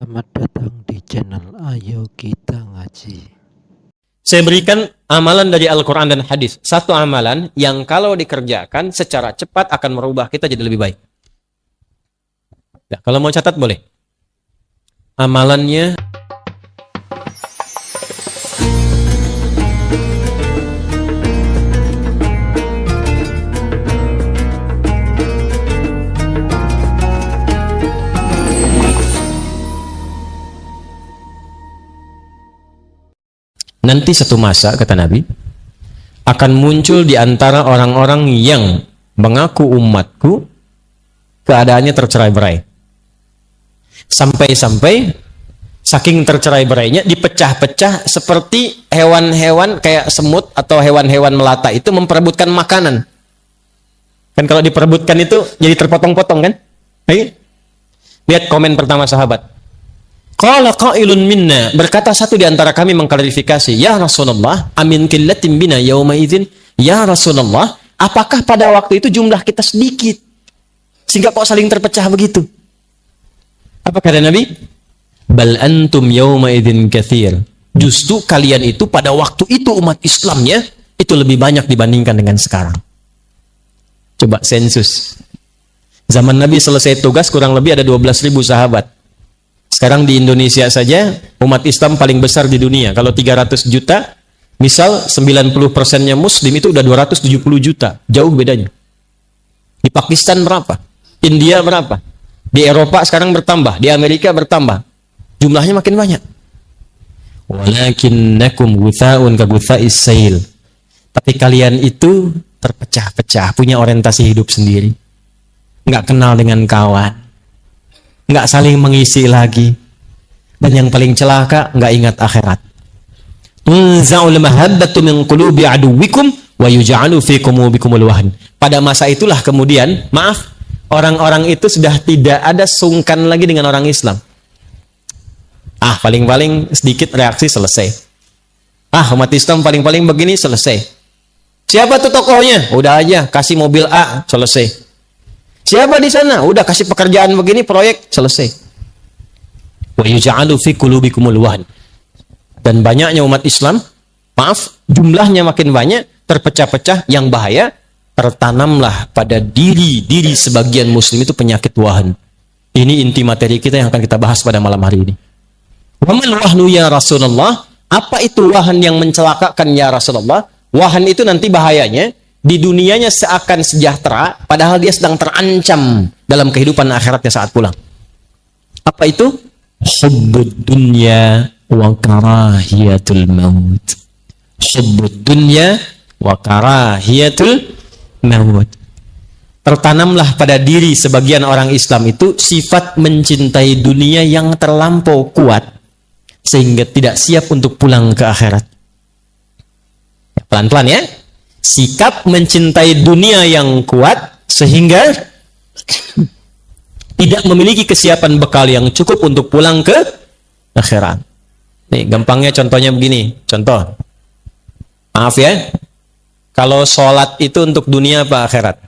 Selamat datang di channel Ayo Kita Ngaji. Saya berikan amalan dari Al-Quran dan hadis. Satu amalan yang kalau dikerjakan secara cepat akan merubah kita jadi lebih baik. Ya, kalau mau catat boleh. Amalannya nanti satu masa, kata Nabi, akan muncul di antara orang-orang yang mengaku umatku, keadaannya tercerai-berai. Sampai-sampai, saking tercerai-berainya, dipecah-pecah seperti hewan-hewan kayak semut atau hewan-hewan melata itu memperebutkan makanan. Kan kalau diperebutkan itu jadi terpotong-potong kan? Ayo. Lihat komen pertama sahabat. Qala qailun minna, berkata satu di antara kami mengklarifikasi, ya Rasulullah, amin qillatin bina yauma idzin, ya Rasulullah, apakah pada waktu itu jumlah kita sedikit sehingga kok saling terpecah begitu? Apa kata Nabi? Bal antum yauma idzin katsir. Justru kalian itu pada waktu itu umat Islamnya itu lebih banyak dibandingkan dengan sekarang. Coba sensus. Zaman Nabi selesai tugas kurang lebih ada 12.000 sahabat. Sekarang di Indonesia saja umat Islam paling besar di dunia. Kalau 300 juta, misal 90%-nya Muslim itu udah 270 juta. Jauh bedanya. Di Pakistan berapa? India berapa? Di Eropa sekarang bertambah, di Amerika bertambah. Jumlahnya makin banyak. Walakinnakum gutha'un ka gutha'is sail. Tapi kalian itu terpecah-pecah, punya orientasi hidup sendiri. Nggak kenal dengan kawan. Nggak saling mengisi lagi. Dan yang paling celaka, nggak ingat akhirat. Tunza'ul mahabbatu min qulubi aduwikum wa yuj'alu fi qulubikumul wahn. Pada masa itulah kemudian, maaf, orang-orang itu sudah tidak ada sungkan lagi dengan orang Islam. Paling-paling sedikit reaksi selesai. Umat Islam paling-paling begini selesai. Siapa tuh tokohnya? Udah aja, kasih mobil A, selesai. Siapa di sana? Udah kasih pekerjaan begini, proyek, selesai. Wa yuj'alu fi qulubikumul wahn. Dan banyaknya umat Islam, maaf, jumlahnya makin banyak, terpecah-pecah, yang bahaya, tertanamlah pada diri sebagian muslim itu penyakit wahan. Ini inti materi kita yang akan kita bahas pada malam hari ini. Wa mal wahnu ya Rasulullah? Apa itu wahan yang mencelakakan ya Rasulullah? Wahan itu nanti bahayanya, di dunianya seakan sejahtera, padahal dia sedang terancam dalam kehidupan akhiratnya saat pulang. Apa itu? Hubbud dunya wa karahiyatul maut. Hubbud dunya wa karahiyatul maut. Tertanamlah pada diri sebagian orang Islam itu sifat mencintai dunia yang terlampau kuat, sehingga tidak siap untuk pulang ke akhirat. Pelan-pelan ya. Sikap mencintai dunia yang kuat sehingga tidak memiliki kesiapan bekal yang cukup untuk pulang ke akhirat. Nih, gampangnya contohnya begini. Contoh. Maaf ya. Kalau sholat itu untuk dunia apa akhirat?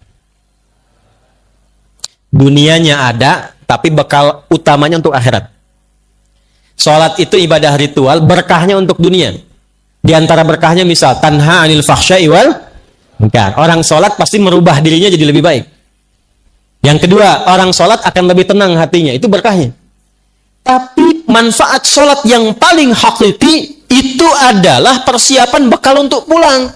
Dunianya ada, tapi bekal utamanya untuk akhirat. Sholat itu ibadah ritual, berkahnya untuk dunia. Di antara berkahnya misal tanha anil fahsya'i wal munkar. Orang sholat pasti merubah dirinya jadi lebih baik. Yang kedua, orang sholat akan lebih tenang hatinya. Itu berkahnya. Tapi manfaat sholat yang paling hakiki itu adalah persiapan bekal untuk pulang.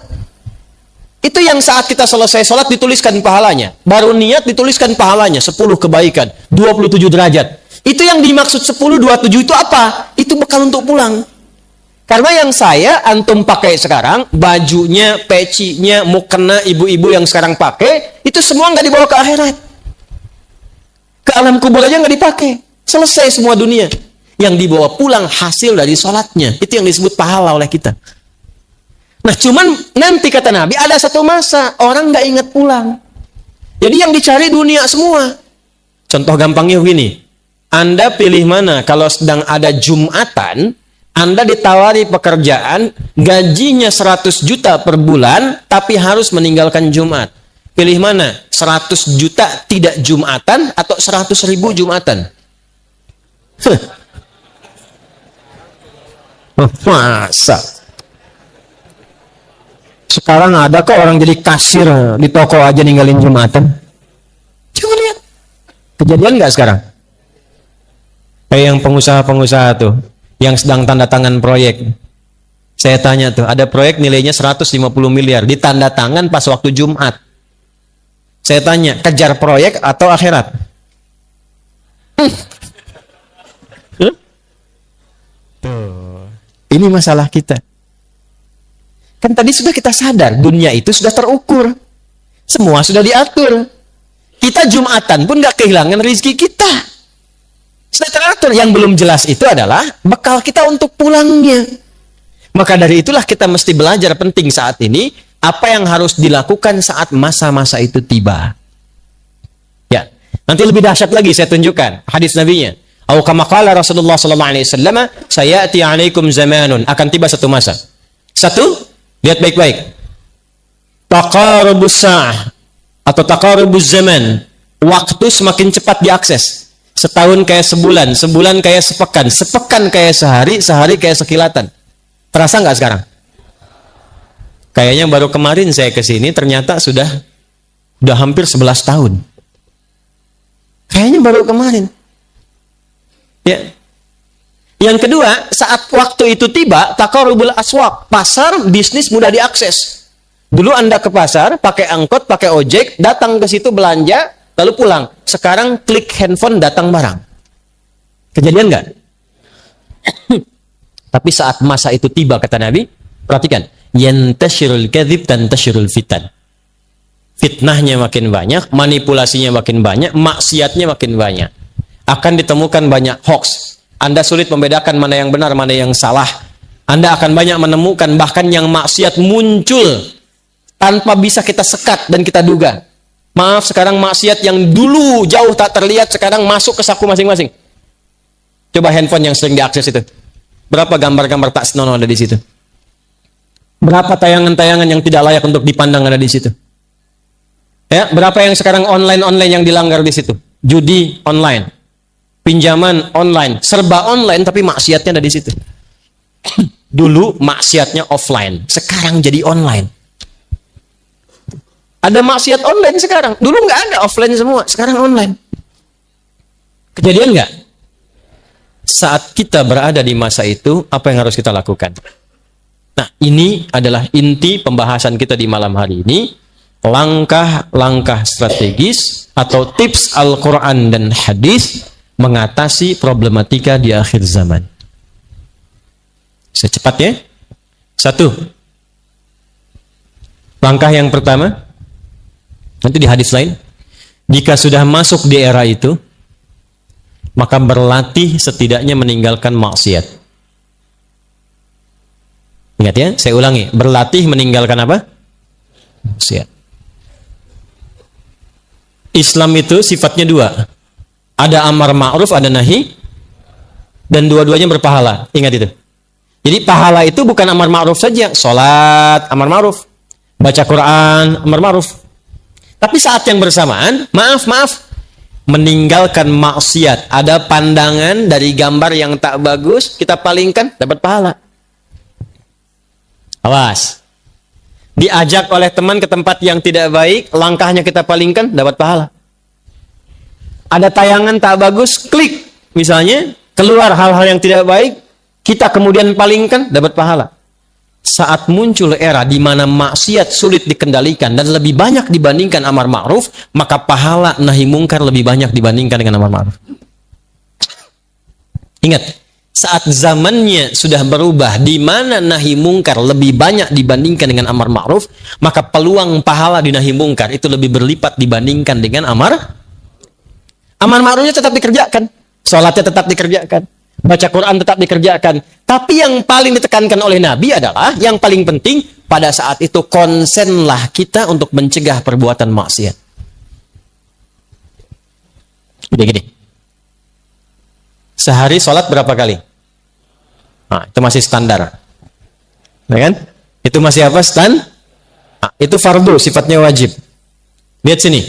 Itu yang saat kita selesai sholat dituliskan pahalanya. Baru niat dituliskan pahalanya. 10 kebaikan, 27 derajat. Itu yang dimaksud 10, 27 itu apa? Itu bekal untuk pulang. Karena yang saya antum pakai sekarang, bajunya, pecinya, mukena ibu-ibu yang sekarang pakai, itu semua nggak dibawa ke akhirat. Ke alam kubur aja nggak dipakai. Selesai semua dunia. Yang dibawa pulang hasil dari sholatnya. Itu yang disebut pahala oleh kita. Nah cuman nanti kata Nabi, ada satu masa, orang nggak ingat pulang. Jadi yang dicari dunia semua. Contoh gampangnya begini. Anda pilih mana kalau sedang ada Jumatan, Anda ditawari pekerjaan, gajinya 100 juta per bulan, tapi harus meninggalkan Jumat. Pilih mana? 100 juta tidak Jumatan atau 100.000 Jumatan? Masa? Sekarang ada kok orang jadi kasir di toko aja ninggalin Jumatan. Coba lihat. Kejadian nggak sekarang? Kayak yang pengusaha-pengusaha tuh, yang sedang tanda tangan proyek. Saya tanya tuh, ada proyek nilainya 150 miliar, ditanda tangan pas waktu Jumat. Saya tanya, kejar proyek atau akhirat? Tuh. Ini masalah kita. Kan tadi sudah kita sadar, dunia itu sudah terukur. Semua sudah diatur. Kita Jumatan pun gak kehilangan rezeki kita. Sudah teratur. Yang belum jelas itu adalah bekal kita untuk pulangnya. Maka dari itulah kita mesti belajar penting saat ini, apa yang harus dilakukan saat masa-masa itu tiba. Ya, nanti lebih dahsyat lagi saya tunjukkan hadis nabinya. Au kama qala Rasulullah sallallahu alaihi wasallam, sayati 'alaikum zamanun, akan tiba satu masa. Satu, lihat baik-baik. Taqarubus sa'ah atau taqarubuz zaman. Waktu semakin cepat diakses. Setahun kayak sebulan, sebulan kayak sepekan, sepekan kayak sehari, sehari kayak sekilatan. Terasa nggak sekarang? Kayaknya baru kemarin saya ke sini ternyata sudah hampir 11 tahun. Kayaknya baru kemarin. Ya. Yang kedua, saat waktu itu tiba, taqarubul aswaq, pasar bisnis mudah diakses. Dulu Anda ke pasar, pakai angkot, pakai ojek, datang ke situ belanja, lalu pulang. Sekarang klik handphone, datang barang. Kejadian nggak? Tapi saat masa itu tiba, kata Nabi, perhatikan, yantashirul kadzib tantashirul fitan. Fitnahnya makin banyak, manipulasinya makin banyak, maksiatnya makin banyak. Akan ditemukan banyak hoax. Anda sulit membedakan mana yang benar, mana yang salah. Anda akan banyak menemukan bahkan yang maksiat muncul tanpa bisa kita sekat dan kita duga. Maaf, sekarang maksiat yang dulu jauh tak terlihat sekarang masuk ke saku masing-masing. Coba handphone yang sering diakses itu. Berapa gambar-gambar tak senonoh ada di situ? Berapa tayangan-tayangan yang tidak layak untuk dipandang ada di situ? Ya, berapa yang sekarang online yang dilanggar di situ? Judi online. Pinjaman online, serba online tapi maksiatnya ada di situ. Dulu maksiatnya offline, sekarang jadi online. Ada maksiat online sekarang. Dulu nggak ada, offline semua, sekarang online. Kejadian nggak? Saat kita berada di masa itu, apa yang harus kita lakukan? Nah, ini adalah inti pembahasan kita di malam hari ini. Langkah-langkah strategis atau tips Al-Quran dan hadis mengatasi problematika di akhir zaman. Secepatnya. Satu. Langkah yang pertama, nanti di hadis lain, jika sudah masuk di era itu, maka berlatih setidaknya meninggalkan maksiat. Ingat ya, saya ulangi, berlatih meninggalkan apa? Maksiat. Islam itu sifatnya dua. Ada amar ma'ruf, ada nahi, dan dua-duanya berpahala. Ingat itu. Jadi pahala itu bukan amar ma'ruf saja. Sholat, amar ma'ruf. Baca Quran, amar ma'ruf. Tapi saat yang bersamaan, maaf, meninggalkan maksiat. Ada pandangan dari gambar yang tak bagus, kita palingkan, dapat pahala. Awas. Diajak oleh teman ke tempat yang tidak baik, langkahnya kita palingkan, dapat pahala. Ada tayangan tak bagus, klik. Misalnya, keluar hal-hal yang tidak baik, kita kemudian palingkan, dapat pahala. Saat muncul era di mana maksiat sulit dikendalikan dan lebih banyak dibandingkan amar ma'ruf, maka pahala nahi mungkar lebih banyak dibandingkan dengan amar ma'ruf. Ingat, saat zamannya sudah berubah, di mana nahi mungkar lebih banyak dibandingkan dengan amar ma'ruf, maka peluang pahala di nahi mungkar itu lebih berlipat dibandingkan dengan amar ma'rufnya tetap dikerjakan, sholatnya tetap dikerjakan, baca Quran tetap dikerjakan. Tapi yang paling ditekankan oleh Nabi adalah, yang paling penting pada saat itu konsenlah kita untuk mencegah perbuatan maksiat. Gini. Sehari sholat berapa kali? Nah, itu masih standar. Ya kan? Itu masih apa? Nah, itu fardu, sifatnya wajib. Lihat sini.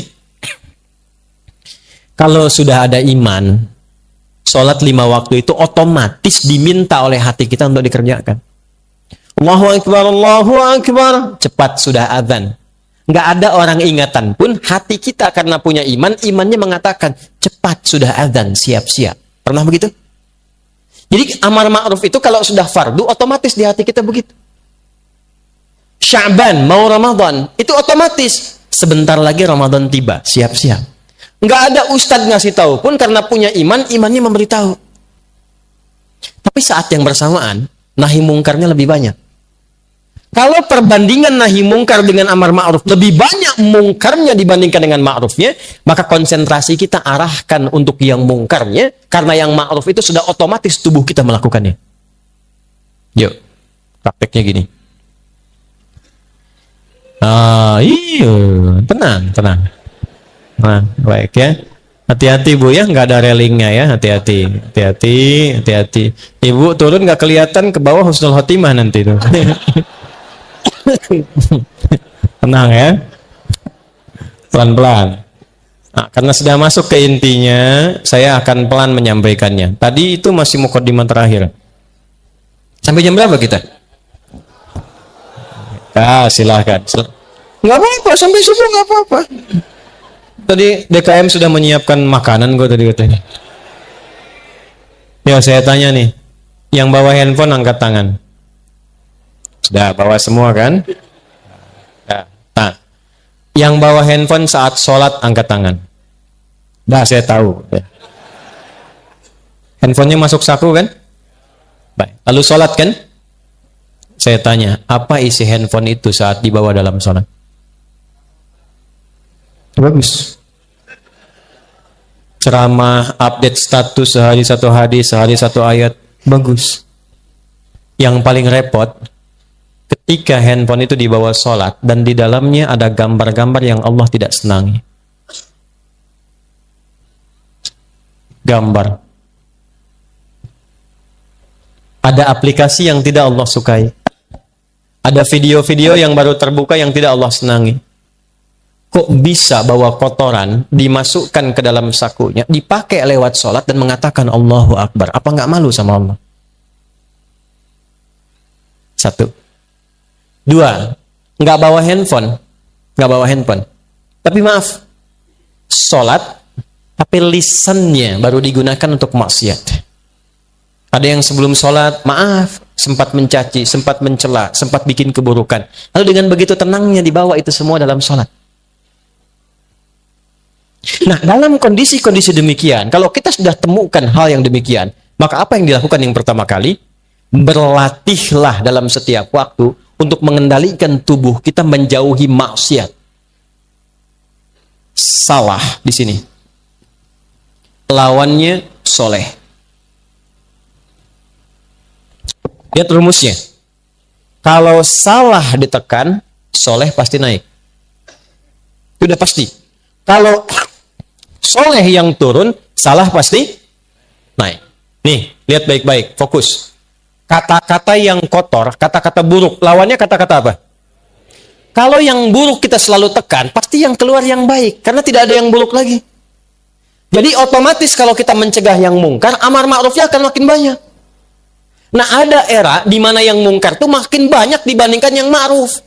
Kalau sudah ada iman, Sholat 5 waktu itu otomatis diminta oleh hati kita untuk dikerjakan. Allahu Akbar, Allahu Akbar. Cepat sudah azan. Nggak ada orang ingatan pun, hati kita karena punya iman, imannya mengatakan, cepat sudah azan, siap-siap. Pernah begitu? Jadi amar ma'ruf itu kalau sudah fardu, otomatis di hati kita begitu. Sya'ban, mau Ramadan, itu otomatis. Sebentar lagi Ramadan tiba, siap-siap. Nggak ada ustadz ngasih tahu pun, karena punya iman, imannya memberitahu. Tapi saat yang bersamaan, nahi mungkarnya lebih banyak. Kalau perbandingan nahi mungkar dengan amar ma'ruf lebih banyak mungkarnya dibandingkan dengan ma'rufnya, maka konsentrasi kita arahkan untuk yang mungkarnya, karena yang ma'ruf itu sudah otomatis tubuh kita melakukannya. Yuk, prakteknya gini. Iya, tenang. Nah, baik ya. Hati-hati Bu ya, nggak ada railingnya ya, hati-hati. Ibu turun nggak kelihatan ke bawah husnul khotimah nanti tuh. Tenang ya, pelan-pelan. Nah, karena sudah masuk ke intinya, saya akan pelan menyampaikannya. Tadi itu masih mukadimah terakhir. Sampai jam berapa kita? Silahkan. Nggak apa-apa, sampai subuh nggak apa-apa. Tadi DKM sudah menyiapkan makanan gue tadi katanya. Ya saya tanya nih, yang bawa handphone angkat tangan. Sudah bawa semua kan? Nah, yang bawa handphone saat sholat angkat tangan. Saya tahu. Handphonenya masuk saku kan? Baik. Lalu sholat kan? Saya tanya, apa isi handphone itu saat dibawa dalam sholat? Bagus. Ceramah, update status sehari satu hadis, sehari satu ayat. Bagus. Yang paling repot, ketika handphone itu dibawa sholat dan di dalamnya ada gambar-gambar yang Allah tidak senangi. Gambar. Ada aplikasi yang tidak Allah sukai. Ada video-video yang baru terbuka yang tidak Allah senangi. Kok bisa bawa kotoran, dimasukkan ke dalam sakunya, dipakai lewat sholat dan mengatakan Allahu Akbar? Apa nggak malu sama Allah? 1. 2, nggak bawa handphone. Tapi maaf, sholat, tapi lisannya baru digunakan untuk maksiat. Ada yang sebelum sholat, maaf, sempat mencaci, sempat mencela, sempat bikin keburukan. Lalu dengan begitu tenangnya dibawa itu semua dalam sholat. Nah, dalam kondisi-kondisi demikian, kalau kita sudah temukan hal yang demikian, maka apa yang dilakukan yang pertama kali? Berlatihlah dalam setiap waktu untuk mengendalikan tubuh kita menjauhi maksiat. Salah di sini. Lawannya soleh. Lihat rumusnya. Kalau salah ditekan, soleh pasti naik. Itu udah pasti. Kalau soleh yang turun, salah pasti naik. Nih, lihat baik-baik, fokus. Kata-kata yang kotor, kata-kata buruk, lawannya kata-kata apa? Kalau yang buruk kita selalu tekan, pasti yang keluar yang baik, karena tidak ada yang buruk lagi. Jadi otomatis kalau kita mencegah yang mungkar, amar ma'rufnya akan makin banyak. Nah, ada era di mana yang mungkar tuh makin banyak dibandingkan yang ma'ruf.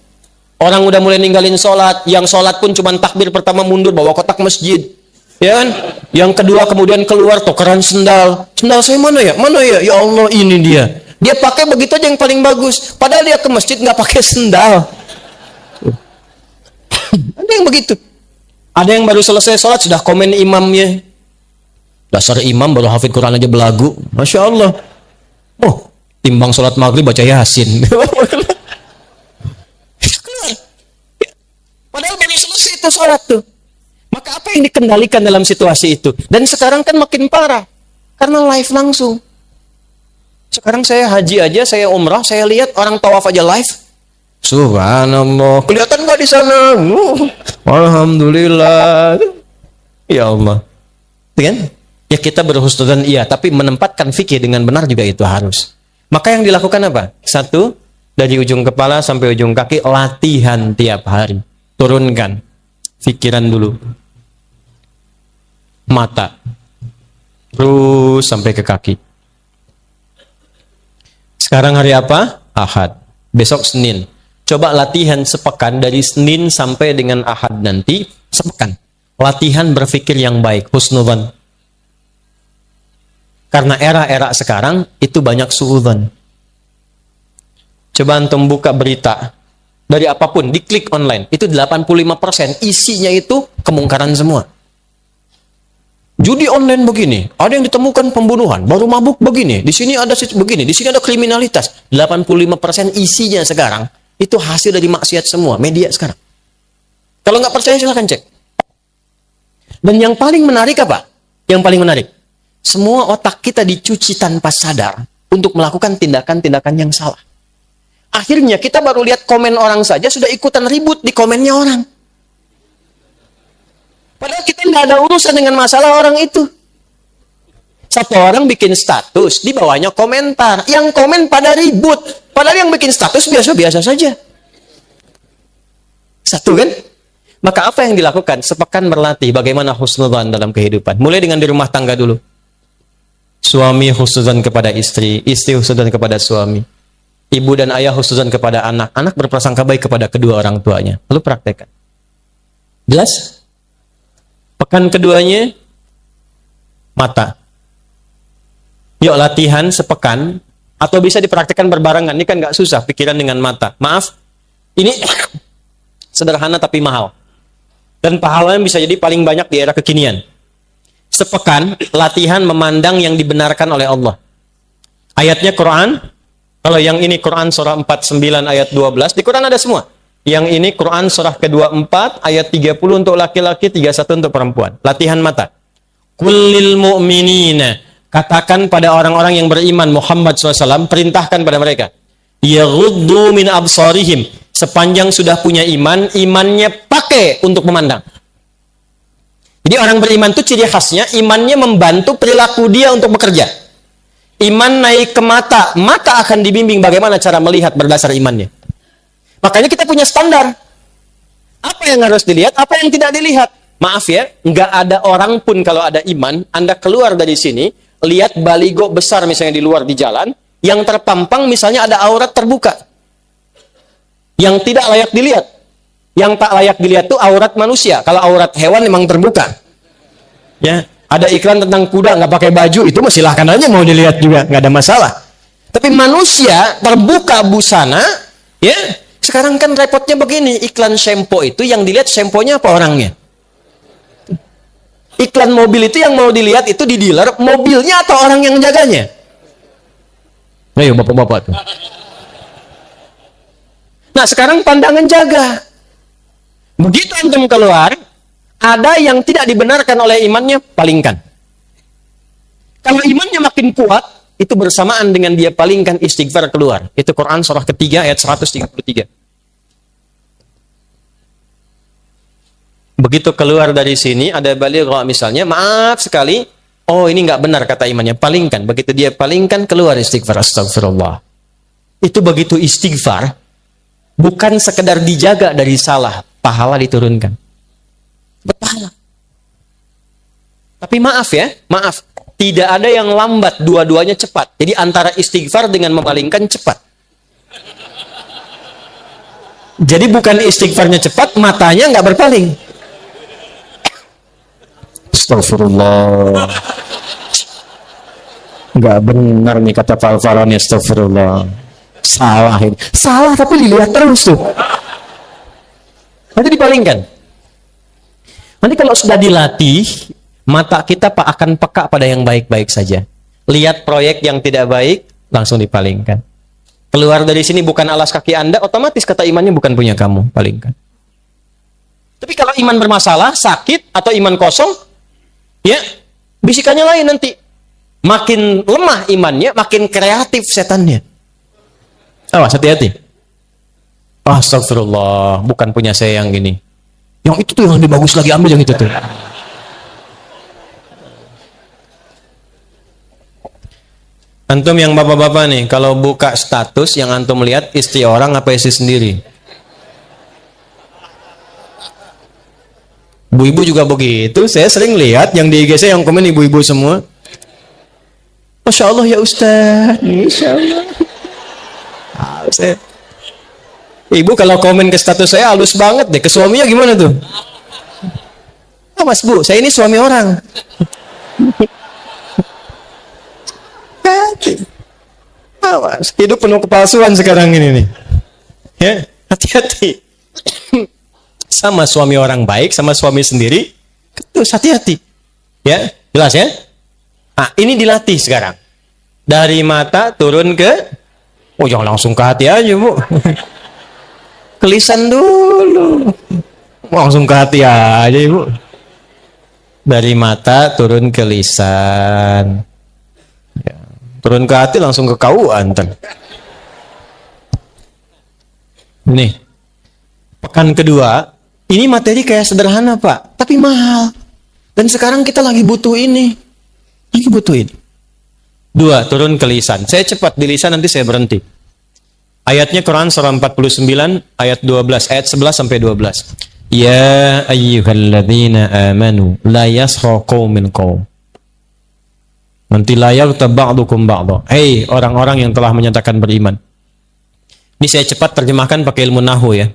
Orang udah mulai ninggalin sholat, yang sholat pun cuma takbir pertama mundur bawa kotak masjid. Ya kan? Yang kedua kemudian keluar tukeran sendal. Sendal saya mana ya? Mana ya? Ya Allah, ini dia. Dia pakai begitu aja yang paling bagus. Padahal dia ke masjid nggak pakai sendal. Ada yang begitu. Ada yang baru selesai sholat sudah komen imamnya. Dasar imam baru hafid Quran aja belagu. Masya Allah. Oh, timbang sholat maghrib baca Yasin. Padahal baru selesai itu sholat tuh. Maka apa yang dikendalikan dalam situasi itu? Dan sekarang kan makin parah. Karena live langsung. Sekarang saya haji aja, saya umrah, saya lihat orang tawaf aja live. Subhanallah. Kelihatan nggak di sana? Alhamdulillah. Ya Allah. Kan? Ya kita berhusnudzon iya, tapi menempatkan fikih dengan benar juga itu harus. Maka yang dilakukan apa? 1, dari ujung kepala sampai ujung kaki, latihan tiap hari. Turunkan pikiran dulu. Mata. Terus sampai ke kaki. Sekarang hari apa? Ahad. Besok Senin. Coba latihan sepekan dari Senin sampai dengan Ahad nanti. Sepekan. Latihan berpikir yang baik. Husnudzan. Karena era-era sekarang itu banyak suudzon. Coba antum buka berita dari apapun, diklik online, itu 85% isinya itu kemungkaran semua. Judi online begini, ada yang ditemukan pembunuhan, baru mabuk begini, di sini ada begini, di sini ada kriminalitas. 85% isinya sekarang itu hasil dari maksiat semua, media sekarang. Kalau nggak percaya silahkan cek. Dan yang paling menarik apa? Yang paling menarik, semua otak kita dicuci tanpa sadar untuk melakukan tindakan-tindakan yang salah. Akhirnya kita baru lihat komen orang saja sudah ikutan ribut di komennya orang. Padahal kita nggak ada urusan dengan masalah orang itu. Satu orang bikin status, di bawahnya komentar. Yang komen pada ribut. Padahal yang bikin status biasa-biasa saja. Satu kan? Maka apa yang dilakukan? Sepekan berlatih bagaimana husnudzan dalam kehidupan. Mulai dengan di rumah tangga dulu. Suami husnudzan kepada istri, istri husnudzan kepada suami. Ibu dan ayah husnudzan kepada anak, anak berprasangka baik kepada kedua orang tuanya. Lalu praktekkan. Jelas? Pekan keduanya, mata. Yuk latihan sepekan, atau bisa dipraktekkan berbarengan. Ini kan nggak susah, pikiran dengan mata. Maaf, ini sederhana tapi mahal. Dan pahalanya bisa jadi paling banyak di era kekinian. Sepekan, latihan memandang yang dibenarkan oleh Allah. Ayatnya Quran. Kalau yang ini Quran surah 49 ayat 12, di Quran ada semua. Yang ini Quran surah ke-24 ayat 30 untuk laki-laki, 31 untuk perempuan. Latihan mata. Kullil mu'minina. Katakan pada orang-orang yang beriman Muhammad SAW, perintahkan pada mereka. Yaghuddu min absarihim. Sepanjang sudah punya iman, imannya pakai untuk memandang. Jadi orang beriman itu ciri khasnya, imannya membantu perilaku dia untuk bekerja. Iman naik ke mata, mata akan dibimbing bagaimana cara melihat berdasar imannya. Makanya kita punya standar. Apa yang harus dilihat, apa yang tidak dilihat. Maaf ya, nggak ada orang pun kalau ada iman, Anda keluar dari sini, lihat baligo besar misalnya di luar di jalan, yang terpampang misalnya ada aurat terbuka. Yang tidak layak dilihat. Yang tak layak dilihat itu aurat manusia. Kalau aurat hewan memang terbuka. Ya. Ada iklan tentang kuda nggak pakai baju, itu silahkan aja mau dilihat juga, nggak ada masalah. Tapi manusia terbuka busana, ya sekarang kan repotnya begini, iklan shampoo itu yang dilihat shampoo-nya apa orangnya? Iklan mobil itu yang mau dilihat itu di dealer, mobilnya atau orang yang jaganya? Ayo bapak-bapak tuh. Nah sekarang pandangan jaga. Begitu antum keluar, ada yang tidak dibenarkan oleh imannya, palingkan. Kalau imannya makin kuat, itu bersamaan dengan dia palingkan istighfar keluar. Itu Quran surah ketiga ayat 133. Begitu keluar dari sini, ada balighah misalnya, maaf sekali, oh ini nggak benar kata imannya, palingkan. Begitu dia palingkan, keluar istighfar, astagfirullah. Itu begitu istighfar, bukan sekedar dijaga dari salah, pahala diturunkan. Berpahala. Tapi maaf ya, maaf. Tidak ada yang lambat, dua-duanya cepat. Jadi antara istighfar dengan memalingkan cepat. Jadi bukan istighfarnya cepat, matanya nggak berpaling. Astagfirullah. Nggak benar nih kata Pak Alfaroni, astagfirullah. Salah ini. Salah tapi dilihat terus tuh. Nanti dipalingkan. Nanti kalau sudah dilatih, mata kita akan peka pada yang baik-baik saja. Lihat proyek yang tidak baik, langsung dipalingkan. Keluar dari sini bukan alas kaki Anda, otomatis kata imannya bukan punya kamu, palingkan. Tapi kalau iman bermasalah, sakit, atau iman kosong, ya, bisikannya lain nanti. Makin lemah imannya, makin kreatif setannya. Awas, hati-hati. Astagfirullah, bukan punya saya yang gini. Yang itu tuh yang lebih bagus lagi, ambil yang itu tuh. Antum yang bapak-bapak nih, kalau buka status yang antum lihat istri orang apa istri sendiri? Bu ibu juga begitu. Saya sering lihat yang di IG saya yang komen ibu-ibu semua. Masya Allah ya Ustaz. Masya Allah. Ibu kalau komen ke status saya halus banget deh. Ke suaminya gimana tuh? Mas Bu, saya ini suami orang. Awas, hidup penuh kepalsuan sekarang ini nih. Ya, hati-hati. Sama suami orang baik, sama suami sendiri, terus hati-hati. Ya, jelas ya? Nah, ini dilatih sekarang. Dari mata turun ke, oh jangan langsung ke hati aja Bu. Ke lisan dulu. Langsung ke hati aja Ibu. Dari mata turun ke lisan. Ya. Turun ke hati langsung ke kauan. Nih. Pekan kedua, ini materi kayak sederhana Pak, tapi mahal. Dan sekarang kita lagi butuh ini. Lagi butuh ini. 2, turun ke lisan. Saya cepat di lisan, nanti saya berhenti. Ayatnya Quran surah 49 ayat 12, ayat 11 sampai 12. Ya ayyuhalladzina amanu la yaskhar qaumin qaum. Nanti la yaghtab ba'dukum ba'dha. Hei orang-orang yang telah menyatakan beriman. Ini saya cepat terjemahkan pakai ilmu nahwu ya.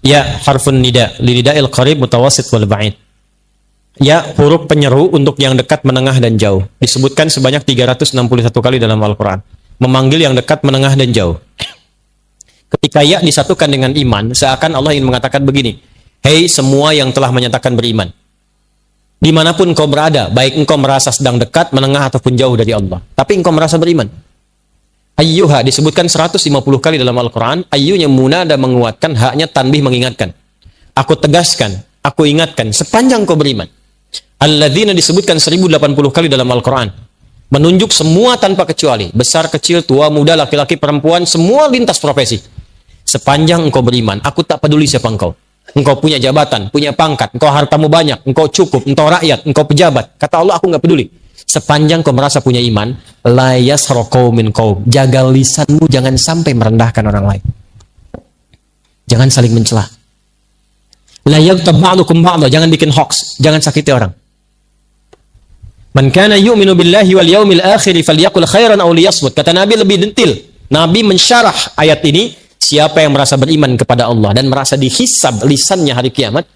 Ya harfun nida, linida'il qarib mutawassit wal ba'id. Ya huruf penyeru untuk yang dekat, menengah dan jauh. Disebutkan sebanyak 361 kali dalam Al-Qur'an. Memanggil yang dekat, menengah dan jauh. Ketika ya disatukan dengan iman, seakan Allah ingin mengatakan begini, hei semua yang telah menyatakan beriman, dimanapun kau berada, baik engkau merasa sedang dekat, menengah ataupun jauh dari Allah, tapi engkau merasa beriman. Ayyuha disebutkan 150 kali dalam Al-Quran. Ayyunya munada menguatkan, haknya tanbih mengingatkan. Aku tegaskan, aku ingatkan, sepanjang kau beriman. Alladzina disebutkan 1080 kali dalam Al-Quran, menunjuk semua tanpa kecuali, besar kecil, tua muda, laki-laki perempuan, semua lintas profesi. Sepanjang engkau beriman, aku tak peduli siapa engkau. Engkau punya jabatan, punya pangkat, engkau hartamu banyak, engkau cukup, engkau rakyat, engkau pejabat. Kata Allah, aku nggak peduli. Sepanjang kau merasa punya iman, la yaskhar qaumin qaum. Jaga lisanmu, jangan sampai merendahkan orang lain. Jangan saling mencela. La yaghtab ba'dukum ba'dha, jangan bikin hoax, jangan sakiti orang. Man kana yu'minu billahi wal yaumil akhir falyaqul khairan aw liyasmut. Kata Nabi lebih detail. Nabi mensyarah ayat ini. Siapa yang merasa beriman kepada Allah dan merasa dihisab lisannya hari kiamat,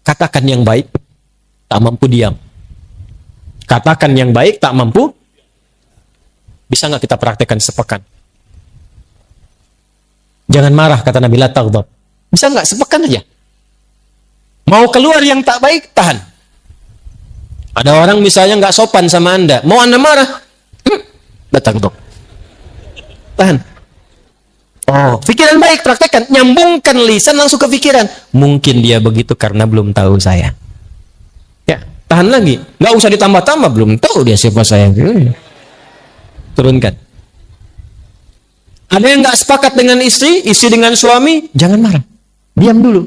katakan yang baik, tak mampu diam. Katakan yang baik, tak mampu. Bisa nggak kita praktekkan sepekan? Jangan marah, kata Nabi, la taghdab. Bisa nggak sepekan aja? Mau keluar yang tak baik, tahan. Ada orang misalnya nggak sopan sama Anda, mau Anda marah, la taghdab. Tahan. Oh, pikiran baik, praktekkan. Nyambungkan lisan langsung ke pikiran. Mungkin dia begitu karena belum tahu saya. Ya, tahan lagi. Nggak usah ditambah-tambah, belum tahu dia siapa saya. Turunkan. Ada yang nggak sepakat dengan istri dengan suami, jangan marah. Diam dulu.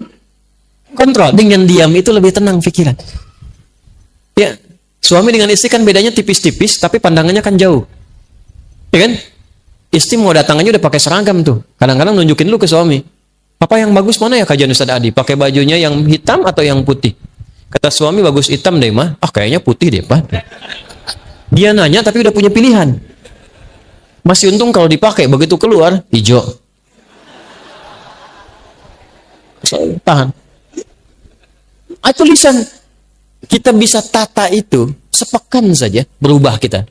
Kontrol. Dengan diam itu lebih tenang pikiran. Ya, suami dengan istri kan bedanya tipis-tipis, tapi pandangannya kan jauh. Ya kan? Istri mau datang aja udah pakai seragam tuh. Kadang-kadang nunjukin lu ke suami. Papa yang bagus mana ya kajian Ustaz Adi? Pakai bajunya yang hitam atau yang putih? Kata suami bagus hitam deh mah. Ah kayaknya putih deh Pak. Dia nanya tapi udah punya pilihan. Masih untung kalau dipakai, begitu keluar hijau. Tahan. Itu lisan. Kita bisa tata itu sepekan saja berubah kita.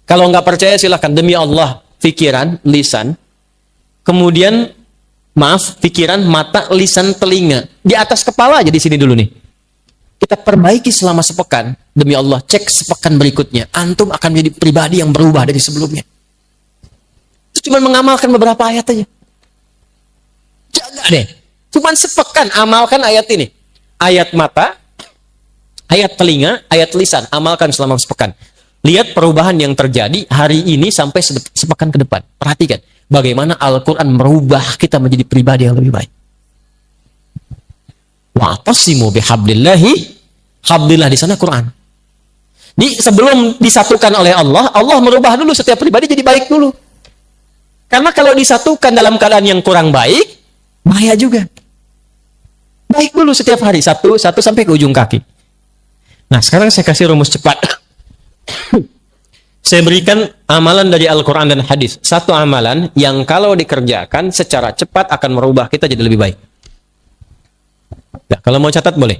Kalau nggak percaya silahkan, demi Allah. Pikiran, lisan, kemudian pikiran, mata, lisan, telinga, di atas kepala aja di sini dulu nih. Kita perbaiki selama sepekan, demi Allah, cek sepekan berikutnya, antum akan menjadi pribadi yang berubah dari sebelumnya. Itu cuma mengamalkan beberapa ayat aja. Jaga deh, cuma sepekan amalkan ayat ini, ayat mata, ayat telinga, ayat lisan, amalkan selama sepekan. Lihat perubahan yang terjadi hari ini sampai sepekan ke depan. Perhatikan bagaimana Al-Quran merubah kita menjadi pribadi yang lebih baik. Wa'tasimu bihablillahi, hablillah di sana Quran. Sebelum disatukan oleh Allah, Allah merubah dulu setiap pribadi jadi baik dulu. Karena kalau disatukan dalam keadaan yang kurang baik, bahaya juga. Baik dulu setiap hari, satu sampai ke ujung kaki. Nah, sekarang saya kasih rumus cepat. Saya berikan amalan dari Al-Quran dan hadis. Satu amalan yang kalau dikerjakan secara cepat akan merubah kita jadi lebih baik. Nah, kalau mau catat boleh.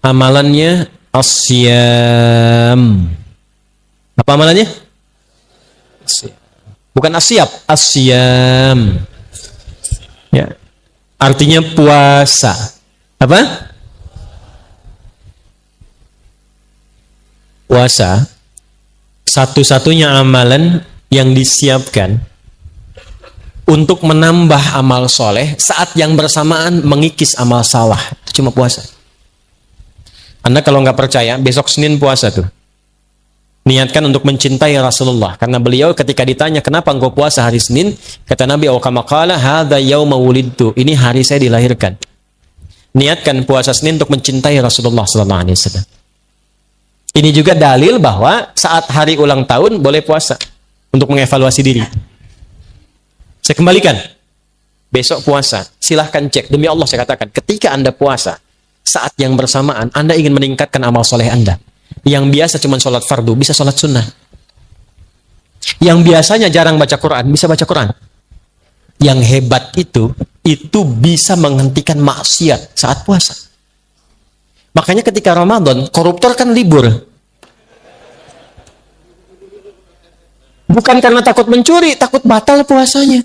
Amalannya asyam. Apa amalannya? Bukan asyap, asyam. Ya. Artinya puasa. Apa? Puasa satu-satunya amalan yang disiapkan untuk menambah amal soleh saat yang bersamaan mengikis amal salah. Cuma puasa. Anda kalau nggak percaya, besok Senin puasa tuh. Niatkan untuk mencintai Rasulullah. Karena beliau ketika ditanya, kenapa engkau puasa hari Senin? Kata Nabi, kama qala hadza yauma wulidtu. Ini hari saya dilahirkan. Niatkan puasa Senin untuk mencintai Rasulullah sallallahu alaihi wasallam. Ini juga dalil bahwa saat hari ulang tahun boleh puasa untuk mengevaluasi diri. Saya kembalikan. Besok puasa, silahkan cek. Demi Allah saya katakan, ketika Anda puasa, saat yang bersamaan Anda ingin meningkatkan amal soleh Anda. Yang biasa cuma sholat fardu, bisa sholat sunnah. Yang biasanya jarang baca Quran, bisa baca Quran. Yang hebat itu bisa menghentikan maksiat saat puasa. Makanya ketika Ramadan, koruptor kan libur. Bukan karena takut mencuri, takut batal puasanya.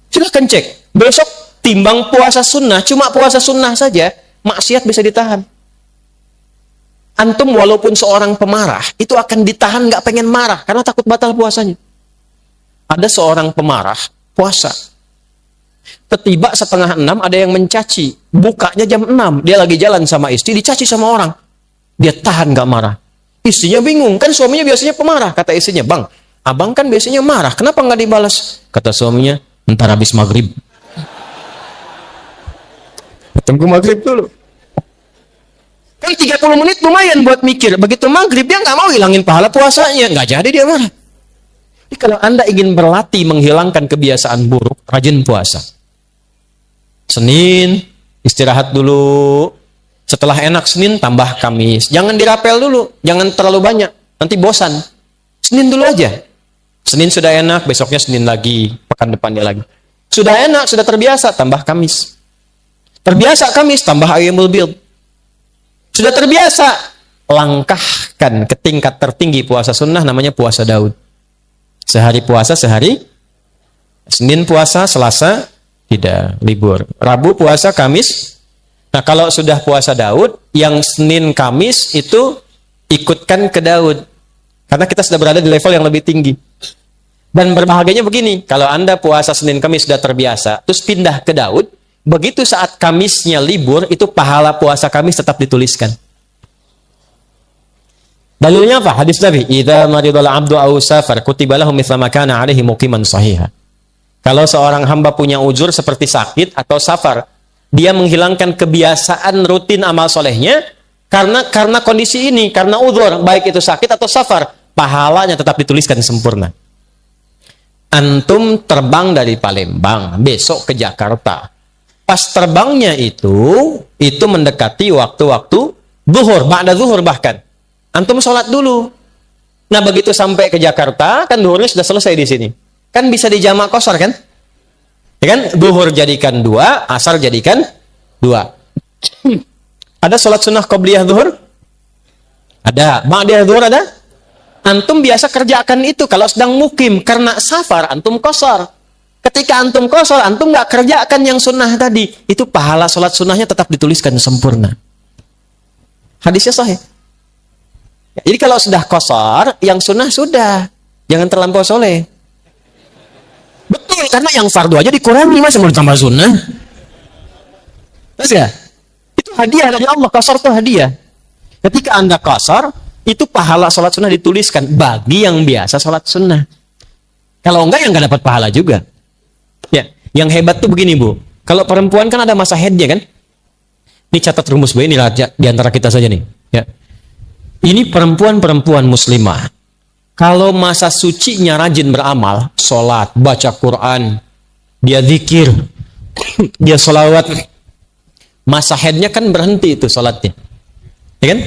Silahkan cek. Besok timbang puasa sunnah, cuma puasa sunnah saja, maksiat bisa ditahan. Antum walaupun seorang pemarah, itu akan ditahan nggak pengen marah, karena takut batal puasanya. Ada seorang pemarah, puasa. Ketiba 5:30 ada yang mencaci. Bukanya jam 6. Dia lagi jalan sama istri, dicaci sama orang. Dia tahan gak marah. Istrinya bingung. Kan suaminya biasanya pemarah. Kata istrinya, bang, abang kan biasanya marah. Kenapa gak dibalas? Kata suaminya, ntar habis maghrib. Tunggu maghrib dulu. Kan 30 menit lumayan buat mikir. Begitu maghrib dia gak mau hilangin pahala puasanya. Gak jadi dia marah. Jadi kalau Anda ingin berlatih menghilangkan kebiasaan buruk, rajin puasa. Senin, istirahat dulu. Setelah enak Senin, tambah Kamis. Jangan dirapel dulu. Jangan terlalu banyak. Nanti bosan. Senin dulu aja. Senin sudah enak, besoknya Senin lagi. Pekan depannya lagi. Sudah enak, sudah terbiasa, tambah Kamis. Terbiasa Kamis, tambah Ayyamul Bid. Sudah terbiasa, langkahkan ke tingkat tertinggi puasa sunnah, namanya puasa Daud. Sehari puasa, sehari. Senin puasa, Selasa tidak libur. Rabu puasa, Kamis. Nah, kalau sudah puasa Daud, yang Senin Kamis itu ikutkan ke Daud. Karena kita sudah berada di level yang lebih tinggi. Dan berbahagianya begini, kalau Anda puasa Senin Kamis sudah terbiasa, terus pindah ke Daud, begitu saat Kamisnya libur, itu pahala puasa Kamis tetap dituliskan. Dalilnya apa? Hadis Nabi, "Idza maridal 'abdu aw safar, kutiba lahu mithla ma kana 'alaihi muqiman shahiha." Kalau seorang hamba punya uzur seperti sakit atau safar, dia menghilangkan kebiasaan rutin amal solehnya karena kondisi ini, karena uzur, baik itu sakit atau safar, pahalanya tetap dituliskan sempurna. Antum terbang dari Palembang, besok ke Jakarta. Pas terbangnya itu mendekati waktu-waktu zuhur, ba'da zuhur bahkan. Antum sholat dulu. Nah, begitu sampai ke Jakarta, kan zuhurnya sudah selesai di sini. Kan bisa dijamak qashar kan? Ya kan? Zuhur jadikan 2, asar jadikan 2. Ada sholat sunnah qobliyah zuhur? Ada. Ba'diyah zuhur ada? Antum biasa kerjakan itu kalau sedang mukim. Karena safar, antum qashar. Ketika antum qashar, antum nggak kerjakan yang sunnah tadi. Itu pahala sholat sunnahnya tetap dituliskan sempurna. Hadisnya sahih. Jadi kalau sudah qashar, yang sunnah sudah. Jangan terlampau soleh. Betul, karena yang fardu aja dikurangi, masa mau ditambah sunnah? Terus ya? Itu hadiah dari Allah, qashar itu hadiah. Ketika Anda qashar, itu pahala sholat sunnah dituliskan bagi yang biasa sholat sunnah. Kalau enggak, yang enggak dapat pahala juga. Ya, yang hebat tuh begini, Bu. Kalau perempuan kan ada masa haidnya kan? Ini catat rumus, Bu, ini di antara kita saja nih. Ya. Ini perempuan-perempuan muslimah. Kalau masa sucinya rajin beramal, sholat, baca Quran, dia zikir, dia sholawat, masa haidnya kan berhenti itu sholatnya. Ya kan?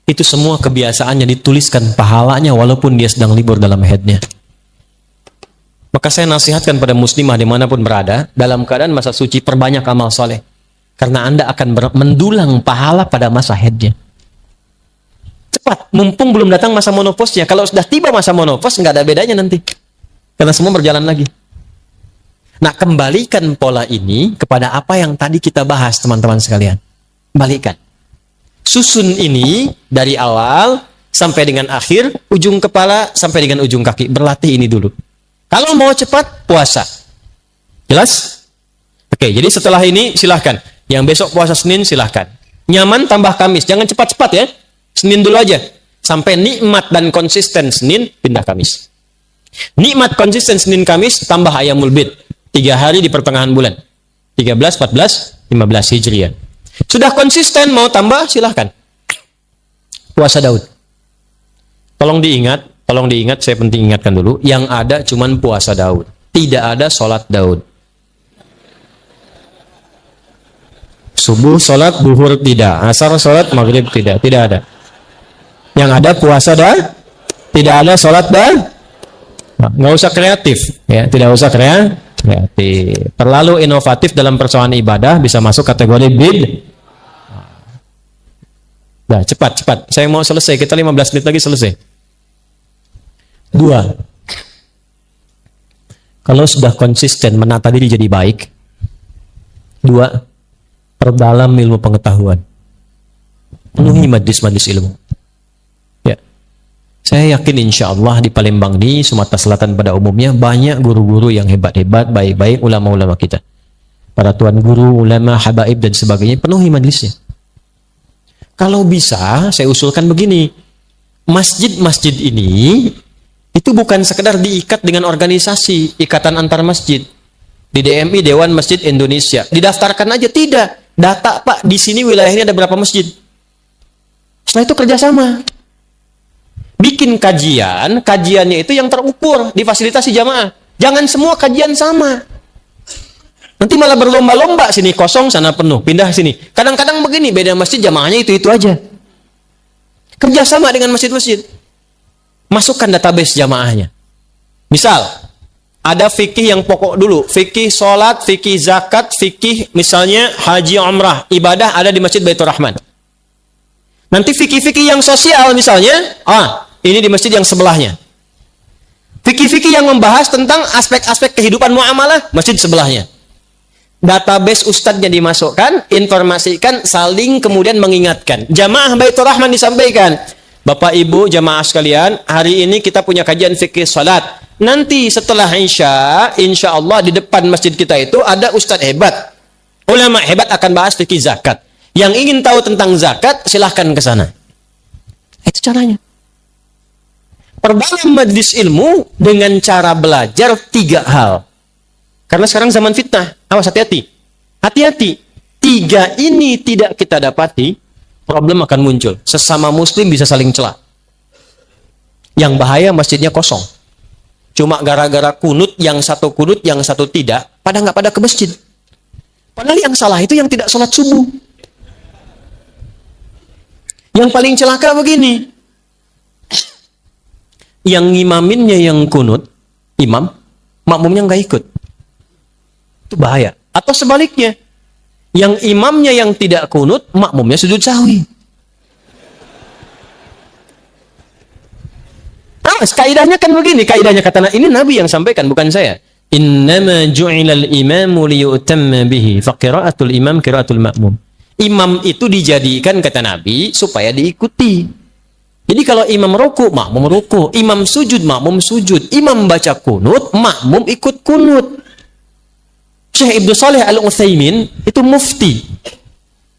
Itu semua kebiasaannya dituliskan pahalanya walaupun dia sedang libur dalam haidnya. Maka saya nasihatkan pada muslimah dimanapun berada, dalam keadaan masa suci perbanyak amal soleh. Karena Anda akan mendulang pahala pada masa haidnya. Cepat, mumpung belum datang masa monoposnya. Kalau sudah tiba masa monopos, nggak ada bedanya nanti. Karena semua berjalan lagi. Nah, kembalikan pola ini kepada apa yang tadi kita bahas, teman-teman sekalian. Kembalikan. Susun ini dari awal sampai dengan akhir, ujung kepala sampai dengan ujung kaki. Berlatih ini dulu. Kalau mau cepat, puasa. Jelas? Oke, jadi setelah ini silahkan. Yang besok puasa Senin silahkan. Nyaman tambah Kamis. Jangan cepat-cepat ya. Senin dulu aja. Sampai nikmat dan konsisten Senin, pindah Kamis. Nikmat konsisten Senin Kamis, tambah Ayyamul Bid. 3 hari di pertengahan bulan. 13, 14, 15 Hijriah. Sudah konsisten, mau tambah, silahkan. Puasa Daud. Tolong diingat, saya penting ingatkan dulu. Yang ada cuman puasa Daud. Tidak ada sholat Daud. Subuh sholat, duhur tidak. Asar sholat, maghrib tidak. Tidak ada. Yang ada puasa Daud. Tidak ada sholat Daud. Nggak usah kreatif. Ya, tidak usah kreatif. Terlalu inovatif dalam persoalan ibadah bisa masuk kategori bid. Nah, cepat. Saya mau selesai. Kita 15 menit lagi selesai. 2. Kalau sudah konsisten menata diri jadi baik. 2. Perdalam ilmu pengetahuan. Penuhi majlis-majlis ilmu. Ya. Saya yakin insya Allah di Palembang di Sumatera Selatan pada umumnya banyak guru-guru yang hebat-hebat, baik-baik, ulama-ulama kita. Para tuan guru, ulama, habaib dan sebagainya, penuhi majlisnya. Kalau bisa, saya usulkan begini. Masjid-masjid ini, itu bukan sekedar diikat dengan organisasi, ikatan antar masjid. Di DMI, Dewan Masjid Indonesia. Didaftarkan aja, tidak. Data, Pak, di sini wilayahnya ada berapa masjid. Setelah itu kerjasama. Bikin kajiannya itu yang terukur, difasilitasi jamaah. Jangan semua kajian sama. Nanti malah berlomba-lomba, sini kosong, sana penuh, pindah sini. Kadang-kadang begini, beda masjid jamaahnya itu aja. Kerjasama dengan masjid-masjid. Masukkan database jamaahnya. Misal, ada fikih yang pokok dulu. Fikih sholat, fikih zakat, fikih misalnya haji umrah. Ibadah ada di Masjid Baitur Rahman. Nanti fikih-fikih yang sosial misalnya, ini di masjid yang sebelahnya. Fikih-fikih yang membahas tentang aspek-aspek kehidupan muamalah, masjid sebelahnya. Database ustadznya dimasukkan, informasikan, saling kemudian mengingatkan. Jamaah Baitur Rahman disampaikan. Bapak Ibu jamaah sekalian, hari ini kita punya kajian fikih salat. Nanti setelah insya Allah di depan masjid kita itu ada ustadz hebat. Ulama hebat akan bahas fikih zakat. Yang ingin tahu tentang zakat, silahkan ke sana. Itu caranya. Perdalam majlis ilmu dengan cara belajar 3 hal. Karena sekarang zaman fitnah. Awas, hati-hati. Hati-hati. 3 ini tidak kita dapati, problem akan muncul. Sesama muslim bisa saling celah. Yang bahaya masjidnya kosong. Cuma gara-gara kunut, yang satu kunut, yang satu tidak, nggak pada ke masjid. Padahal yang salah itu yang tidak sholat subuh. Yang paling celaka begini. Yang ngimaminnya yang kunut, imam, makmumnya nggak ikut. Itu bahaya. Atau sebaliknya, yang imamnya yang tidak kunut, makmumnya sujud sahwi. Kaidahnya kan begini, kaidahnya kata ini Nabi yang sampaikan, bukan saya. Innama ju'ilal imamu liyutamma bihi, faqira'atul imam qira'atul makmum. Imam itu dijadikan kata Nabi supaya diikuti. Jadi kalau imam ruku, makmum ruku. Imam sujud, makmum sujud. Imam baca kunut, makmum ikut kunut. Syekh Ibnu Shalih Al-Utsaimin itu mufti.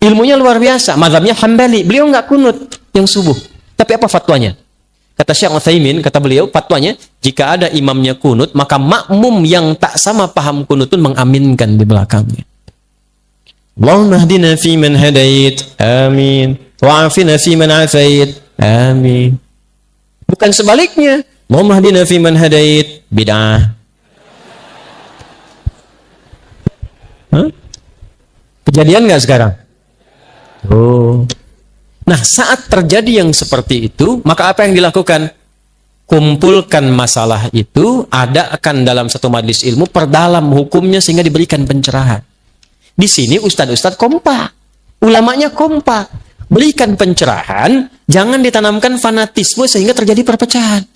Ilmunya luar biasa. Mazhabnya Hambali. Beliau nggak kunut yang subuh. Tapi apa fatwanya? Kata Syekh Utsaimin, kata beliau, fatwanya, jika ada imamnya kunut, maka makmum yang tak sama paham kunut pun mengaminkan di belakangnya. Allahumma hdina fi man hadait. Amin. Wa'afina fi man afait. Amin. Bukan sebaliknya. Allahumma hdina fi man hadait. Bid'ah. Kejadian nggak sekarang? Oh. Nah, saat terjadi yang seperti itu, maka apa yang dilakukan? Kumpulkan masalah itu, adakan dalam satu majelis ilmu, perdalam hukumnya sehingga diberikan pencerahan. Di sini ustadz-ustadz kompak, ulamanya kompak, berikan pencerahan, jangan ditanamkan fanatisme sehingga terjadi perpecahan.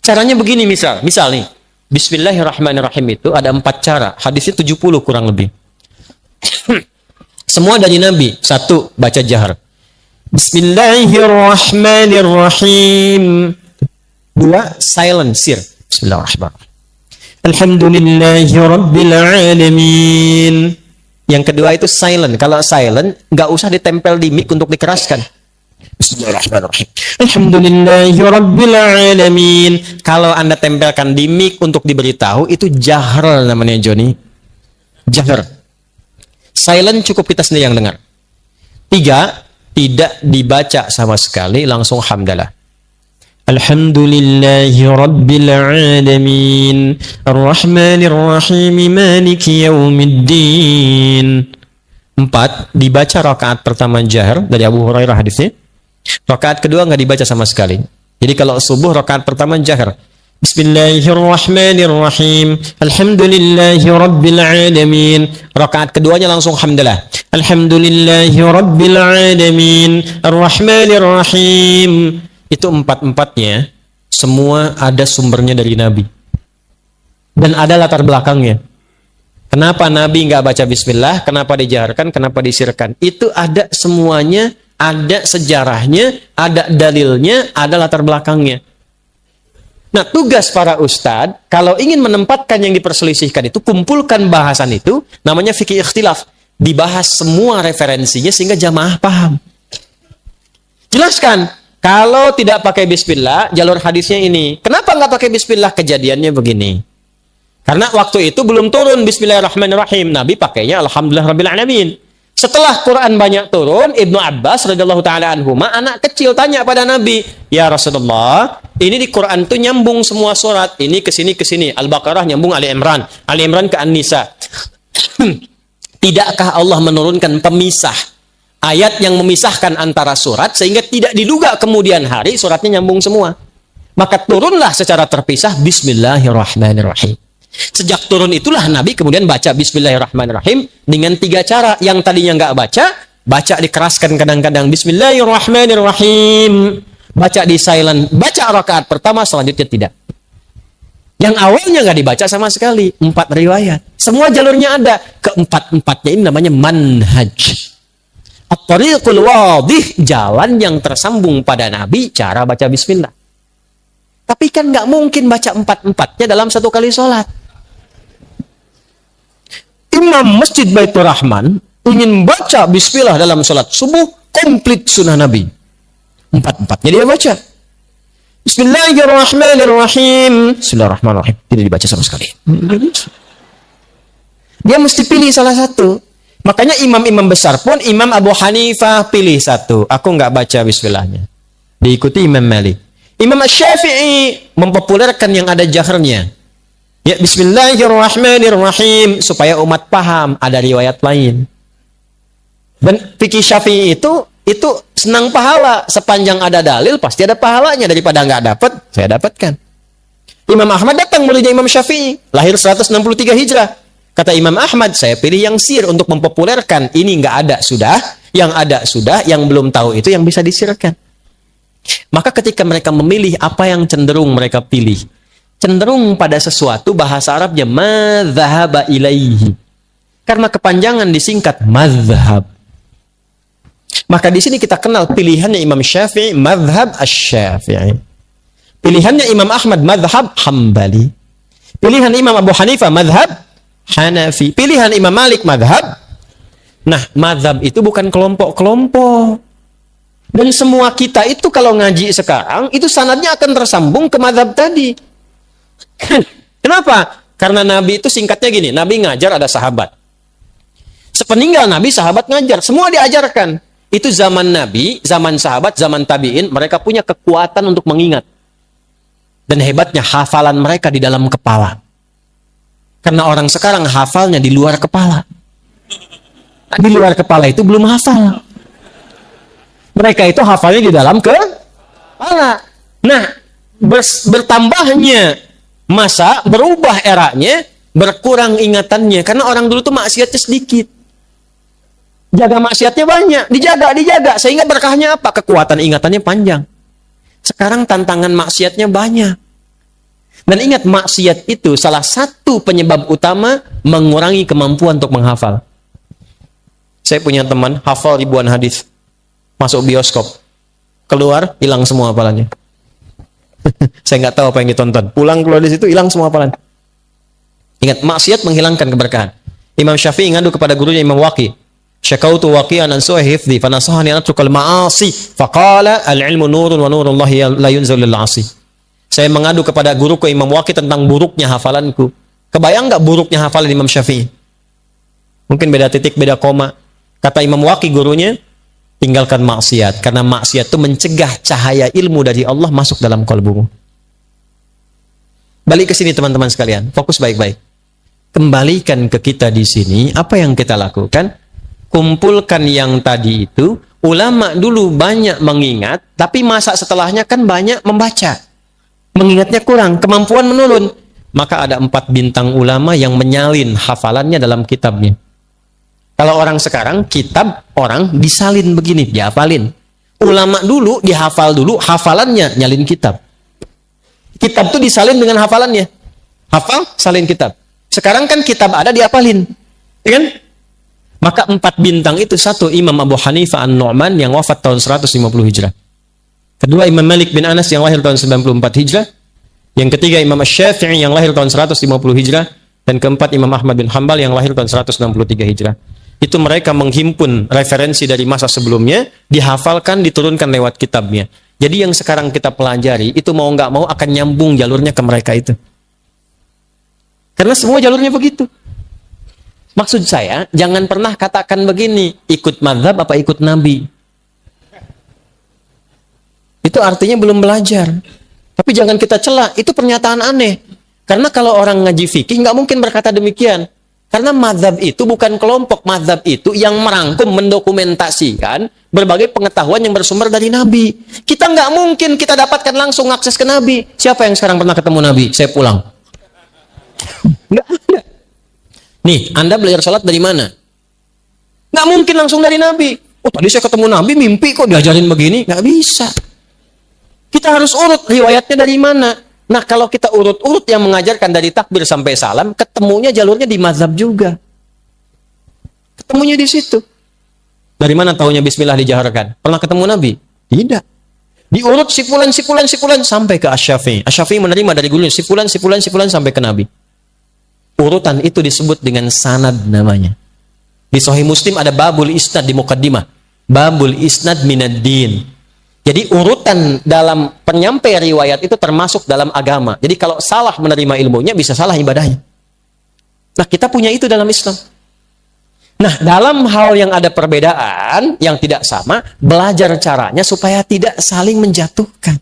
Caranya begini misal nih, Bismillahirrahmanirrahim itu ada 4 cara, hadisnya 70 kurang lebih. Semua dari Nabi. 1, baca jahar. Bismillahirrahmanirrahim. 2, silent, sir. Bismillahirrahmanirrahim. Alhamdulillahi Rabbil Alamin. Yang kedua itu silent. Kalau silent, nggak usah ditempel di mic untuk dikeraskan. Bismillahirrahmanirrahim. Alhamdulillahi Rabbil Alamin. Kalau Anda tempelkan di mic untuk diberitahu, itu jahar namanya, Joni. Jahar. Silent cukup kita sendiri yang dengar. 3, tidak dibaca sama sekali, langsung hamdalah. Alhamdulillahi Rabbil Alamin Ar-Rahmanir-Rahim Maliki Yaumiddin. 4, dibaca rakaat pertama jahar dari Abu Hurairah hadisnya. Rakaat kedua nggak dibaca sama sekali. Jadi kalau subuh rakaat pertama jahar. Bismillahirrahmanirrahim Alhamdulillahi Rabbil Alamin. Rakaat keduanya langsung hamdalah. Alhamdulillahi Rabbil Alamin Ar-Rahmanir-Rahim. Itu 4-empatnya semua ada sumbernya dari Nabi dan ada latar belakangnya. Kenapa Nabi nggak baca bismillah, kenapa dijaharkan, kenapa disirkan, itu ada semuanya, ada sejarahnya, ada dalilnya, ada latar belakangnya. Nah, tugas para ustadz kalau ingin menempatkan yang diperselisihkan itu, kumpulkan bahasan itu, namanya fikih ikhtilaf, dibahas semua referensinya sehingga jamaah paham. Jelaskan. Kalau tidak pakai bismillah, jalur hadisnya ini. Kenapa nggak pakai bismillah? Kejadiannya begini. Karena waktu itu belum turun Bismillahirrahmanirrahim. Nabi pakainya Alhamdulillah Rabbil Alamin. Setelah Quran banyak turun, Ibnu Abbas radhiyallahu taala anhuma, anak kecil tanya pada Nabi, "Ya Rasulullah, ini di Quran tuh nyambung semua surat. Ini ke sini ke sini. Al-Baqarah nyambung Ali Imran ke An-Nisa. Tidakkah Allah menurunkan pemisah? Ayat yang memisahkan antara surat sehingga tidak diduga kemudian hari suratnya nyambung semua. Maka turunlah secara terpisah Bismillahirrahmanirrahim. Sejak turun itulah Nabi kemudian baca Bismillahirrahmanirrahim dengan 3 cara. Yang tadinya nggak baca dikeraskan kadang-kadang Bismillahirrahmanirrahim. Baca di silent, baca rakaat pertama, selanjutnya tidak. Yang awalnya nggak dibaca sama sekali. 4 riwayat. Semua jalurnya ada. Keempat-empatnya ini namanya manhaj. At-tariqul wadih, jalan yang tersambung pada Nabi, cara baca bismillah. Tapi kan nggak mungkin baca 4-empatnya dalam satu kali sholat. Imam Masjid Baitur Rahman ingin baca bismillah dalam sholat subuh, komplit sunnah Nabi. 4-empatnya dia baca. Bismillahirrahmanirrahim. Bismillahirrahmanirrahim. Tidak dibaca sama sekali. Dia mesti pilih salah satu. Makanya imam-imam besar pun, Imam Abu Hanifah pilih satu. Aku nggak baca bismillahnya. Diikuti Imam Malik. Imam Syafi'i mempopulerkan yang ada jaharnya. Ya, Bismillahirrahmanirrahim. Supaya umat paham, ada riwayat lain. Dan fikih Syafi'i itu senang pahala. Sepanjang ada dalil, pasti ada pahalanya. Daripada nggak dapat, saya dapatkan. Imam Ahmad datang muridnya Imam Syafi'i. Lahir 163 Hijrah. Kata Imam Ahmad, saya pilih yang sir untuk mempopulerkan. Ini nggak ada sudah, yang ada sudah, yang belum tahu itu yang bisa disirkan. Maka ketika mereka memilih, apa yang cenderung mereka pilih? Cenderung pada sesuatu, bahasa Arabnya madzhaba ilaihi. Karena kepanjangan disingkat madzhab. Maka di sini kita kenal pilihannya Imam Syafi'i, madzhab asy-Syafi'i. Pilihannya Imam Ahmad, madzhab Hambali. Pilihan Imam Abu Hanifah, madzhab Hanafi. Pilihan Imam Malik, madhab. Nah, madhab itu bukan kelompok-kelompok. Dan semua kita itu kalau ngaji sekarang, itu sanadnya akan tersambung ke madhab tadi. Kenapa? Karena Nabi itu singkatnya gini, Nabi ngajar ada sahabat. Sepeninggal Nabi, sahabat ngajar. Semua diajarkan. Itu zaman Nabi, zaman sahabat, zaman tabi'in, mereka punya kekuatan untuk mengingat. Dan hebatnya, hafalan mereka di dalam kepala. Karena orang sekarang hafalnya di luar kepala. Di luar kepala itu belum hafal. Mereka itu hafalnya di dalam kepala. Nah, bertambahnya masa, berubah eranya, berkurang ingatannya. Karena orang dulu tuh maksiatnya sedikit. Jaga maksiatnya banyak, dijaga. Sehingga berkahnya apa? Kekuatan ingatannya panjang. Sekarang tantangan maksiatnya banyak. Dan ingat, maksiat itu salah satu penyebab utama mengurangi kemampuan untuk menghafal. Saya punya teman, hafal ribuan hadis. Masuk bioskop. Keluar, hilang semua hafalannya. Saya nggak tahu apa yang ditonton. Pulang keluar dari situ, hilang semua hafalan. Ingat, maksiat menghilangkan keberkahan. Imam Syafi'i ngadu kepada gurunya Imam Waqi. Syakautu waqi'an an su'i hifdzi fanasahani an atrukal ma'asi faqala al-ilmu nurun wa nurullahi la yunzal lil 'asi. Saya mengadu kepada guruku Imam Waqi tentang buruknya hafalanku. Kebayang nggak buruknya hafalan Imam Syafi'i? Mungkin beda titik, beda koma. Kata Imam Waqi gurunya, tinggalkan maksiat. Karena maksiat itu mencegah cahaya ilmu dari Allah masuk dalam kalbumu. Balik ke sini teman-teman sekalian. Fokus baik-baik. Kembalikan ke kita di sini. Apa yang kita lakukan? Kumpulkan yang tadi itu. Ulama dulu banyak mengingat. Tapi masa setelahnya kan banyak membaca. Mengingatnya kurang. Kemampuan menurun. Maka ada 4 bintang ulama yang menyalin hafalannya dalam kitabnya. Kalau orang sekarang, kitab orang disalin begini, dihafalin. Ulama dulu, dihafal dulu, hafalannya nyalin kitab. Kitab tuh disalin dengan hafalannya. Hafal, salin kitab. Sekarang kan kitab ada, dihafalin. Ya kan? Maka 4 bintang itu, satu Imam Abu Hanifah An-Nu'man yang wafat tahun 150 Hijrah. Kedua Imam Malik bin Anas yang lahir tahun 94 Hijrah. Yang ketiga Imam Asy-Syafi'i yang lahir tahun 150 Hijrah. Dan keempat Imam Ahmad bin Hanbal yang lahir tahun 163 Hijrah. Itu mereka menghimpun referensi dari masa sebelumnya, dihafalkan, diturunkan lewat kitabnya. Jadi yang sekarang kita pelajari, itu mau nggak mau akan nyambung jalurnya ke mereka itu. Karena semua jalurnya begitu. Maksud saya, jangan pernah katakan begini, ikut mazhab apa ikut Nabi. Itu artinya belum belajar. Tapi jangan kita cela, itu pernyataan aneh. Karena kalau orang ngaji fikih, nggak mungkin berkata demikian. Karena mazhab itu bukan kelompok, mazhab itu yang merangkum, mendokumentasikan berbagai pengetahuan yang bersumber dari Nabi. Kita nggak mungkin kita dapatkan langsung akses ke Nabi. Siapa yang sekarang pernah ketemu Nabi? Saya pulang. Nggak ada. Nih, Anda belajar salat dari mana? Nggak mungkin langsung dari Nabi. Oh, tadi saya ketemu Nabi, mimpi kok diajarin begini. Nggak bisa. Kita harus urut riwayatnya dari mana. Nah, kalau kita urut-urut yang mengajarkan dari takbir sampai salam, ketemunya jalurnya di mazhab juga. Ketemunya di situ. Dari mana taunya bismillah dijaharkan? Pernah ketemu Nabi? Tidak. Diurut sipulan sampai ke Asy-Syafi'i. Asy-Syafi'i menerima dari gurunya sipulan sampai ke Nabi. Urutan itu disebut dengan sanad namanya. Di Sahih Muslim ada babul isnad di muqaddimah. Babul isnad minad din. Jadi urutan dalam penyampai riwayat itu termasuk dalam agama. Jadi kalau salah menerima ilmunya, bisa salah ibadahnya. Nah, kita punya itu dalam Islam. Nah, dalam hal yang ada perbedaan, yang tidak sama, belajar caranya supaya tidak saling menjatuhkan.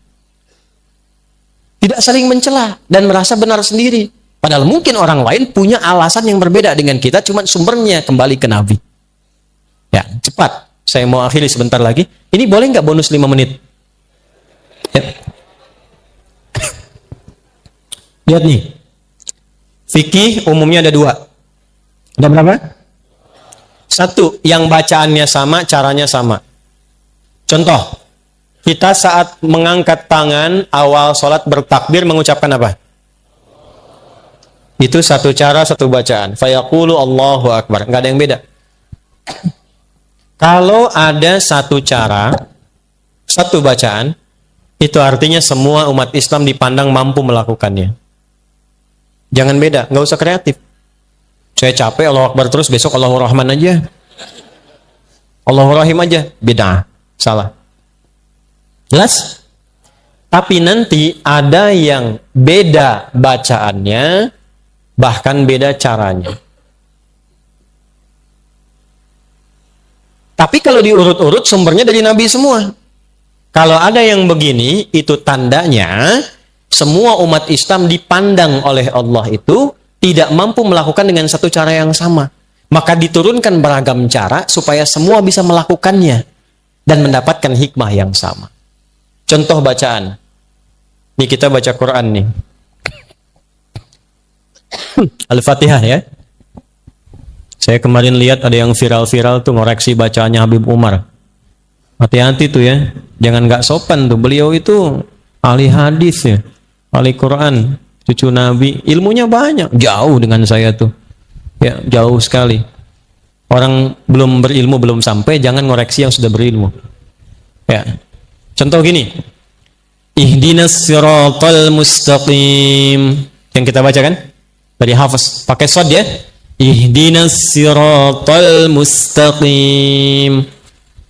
Tidak saling mencela dan merasa benar sendiri. Padahal mungkin orang lain punya alasan yang berbeda dengan kita, cuma sumbernya kembali ke Nabi. Ya, cepat. Saya mau akhiri sebentar lagi. Ini boleh nggak bonus 5 menit? Ya. Lihat nih. Fikih umumnya ada 2. Ada berapa? 1, yang bacaannya sama, caranya sama. Contoh, kita saat mengangkat tangan awal sholat bertakbir mengucapkan apa? Itu satu cara, satu bacaan. Fayaqulu Allahu Akbar. Nggak ada yang beda. Kalau ada satu cara, satu bacaan, itu artinya semua umat Islam dipandang mampu melakukannya. Jangan beda, nggak usah kreatif. Saya capek Allahu Akbar terus, besok Allahu Rahman aja. Allahu Rahim aja, beda, salah. Jelas? Tapi nanti ada yang beda bacaannya, bahkan beda caranya. Tapi kalau diurut-urut sumbernya dari Nabi semua. Kalau ada yang begini, itu tandanya semua umat Islam dipandang oleh Allah itu tidak mampu melakukan dengan satu cara yang sama. Maka diturunkan beragam cara supaya semua bisa melakukannya. dan mendapatkan hikmah yang sama. Contoh bacaan. Nih kita baca Quran nih. Al-Fatihah ya. Saya kemarin lihat ada yang viral-viral tuh ngoreksi bacaannya Habib Umar. Hati-hati tuh ya. Jangan nggak sopan tuh. Beliau itu ahli hadis ya. Ahli Quran. Cucu Nabi. Ilmunya banyak. Jauh dengan saya tuh. Ya, jauh sekali. Orang belum berilmu, belum sampai. Jangan ngoreksi yang sudah berilmu. Ya. Contoh gini. Ihdinas siratal mustaqim. Yang kita baca kan? Dari Hafiz. Pakai shad ya. Ihdinas siratal mustaqim.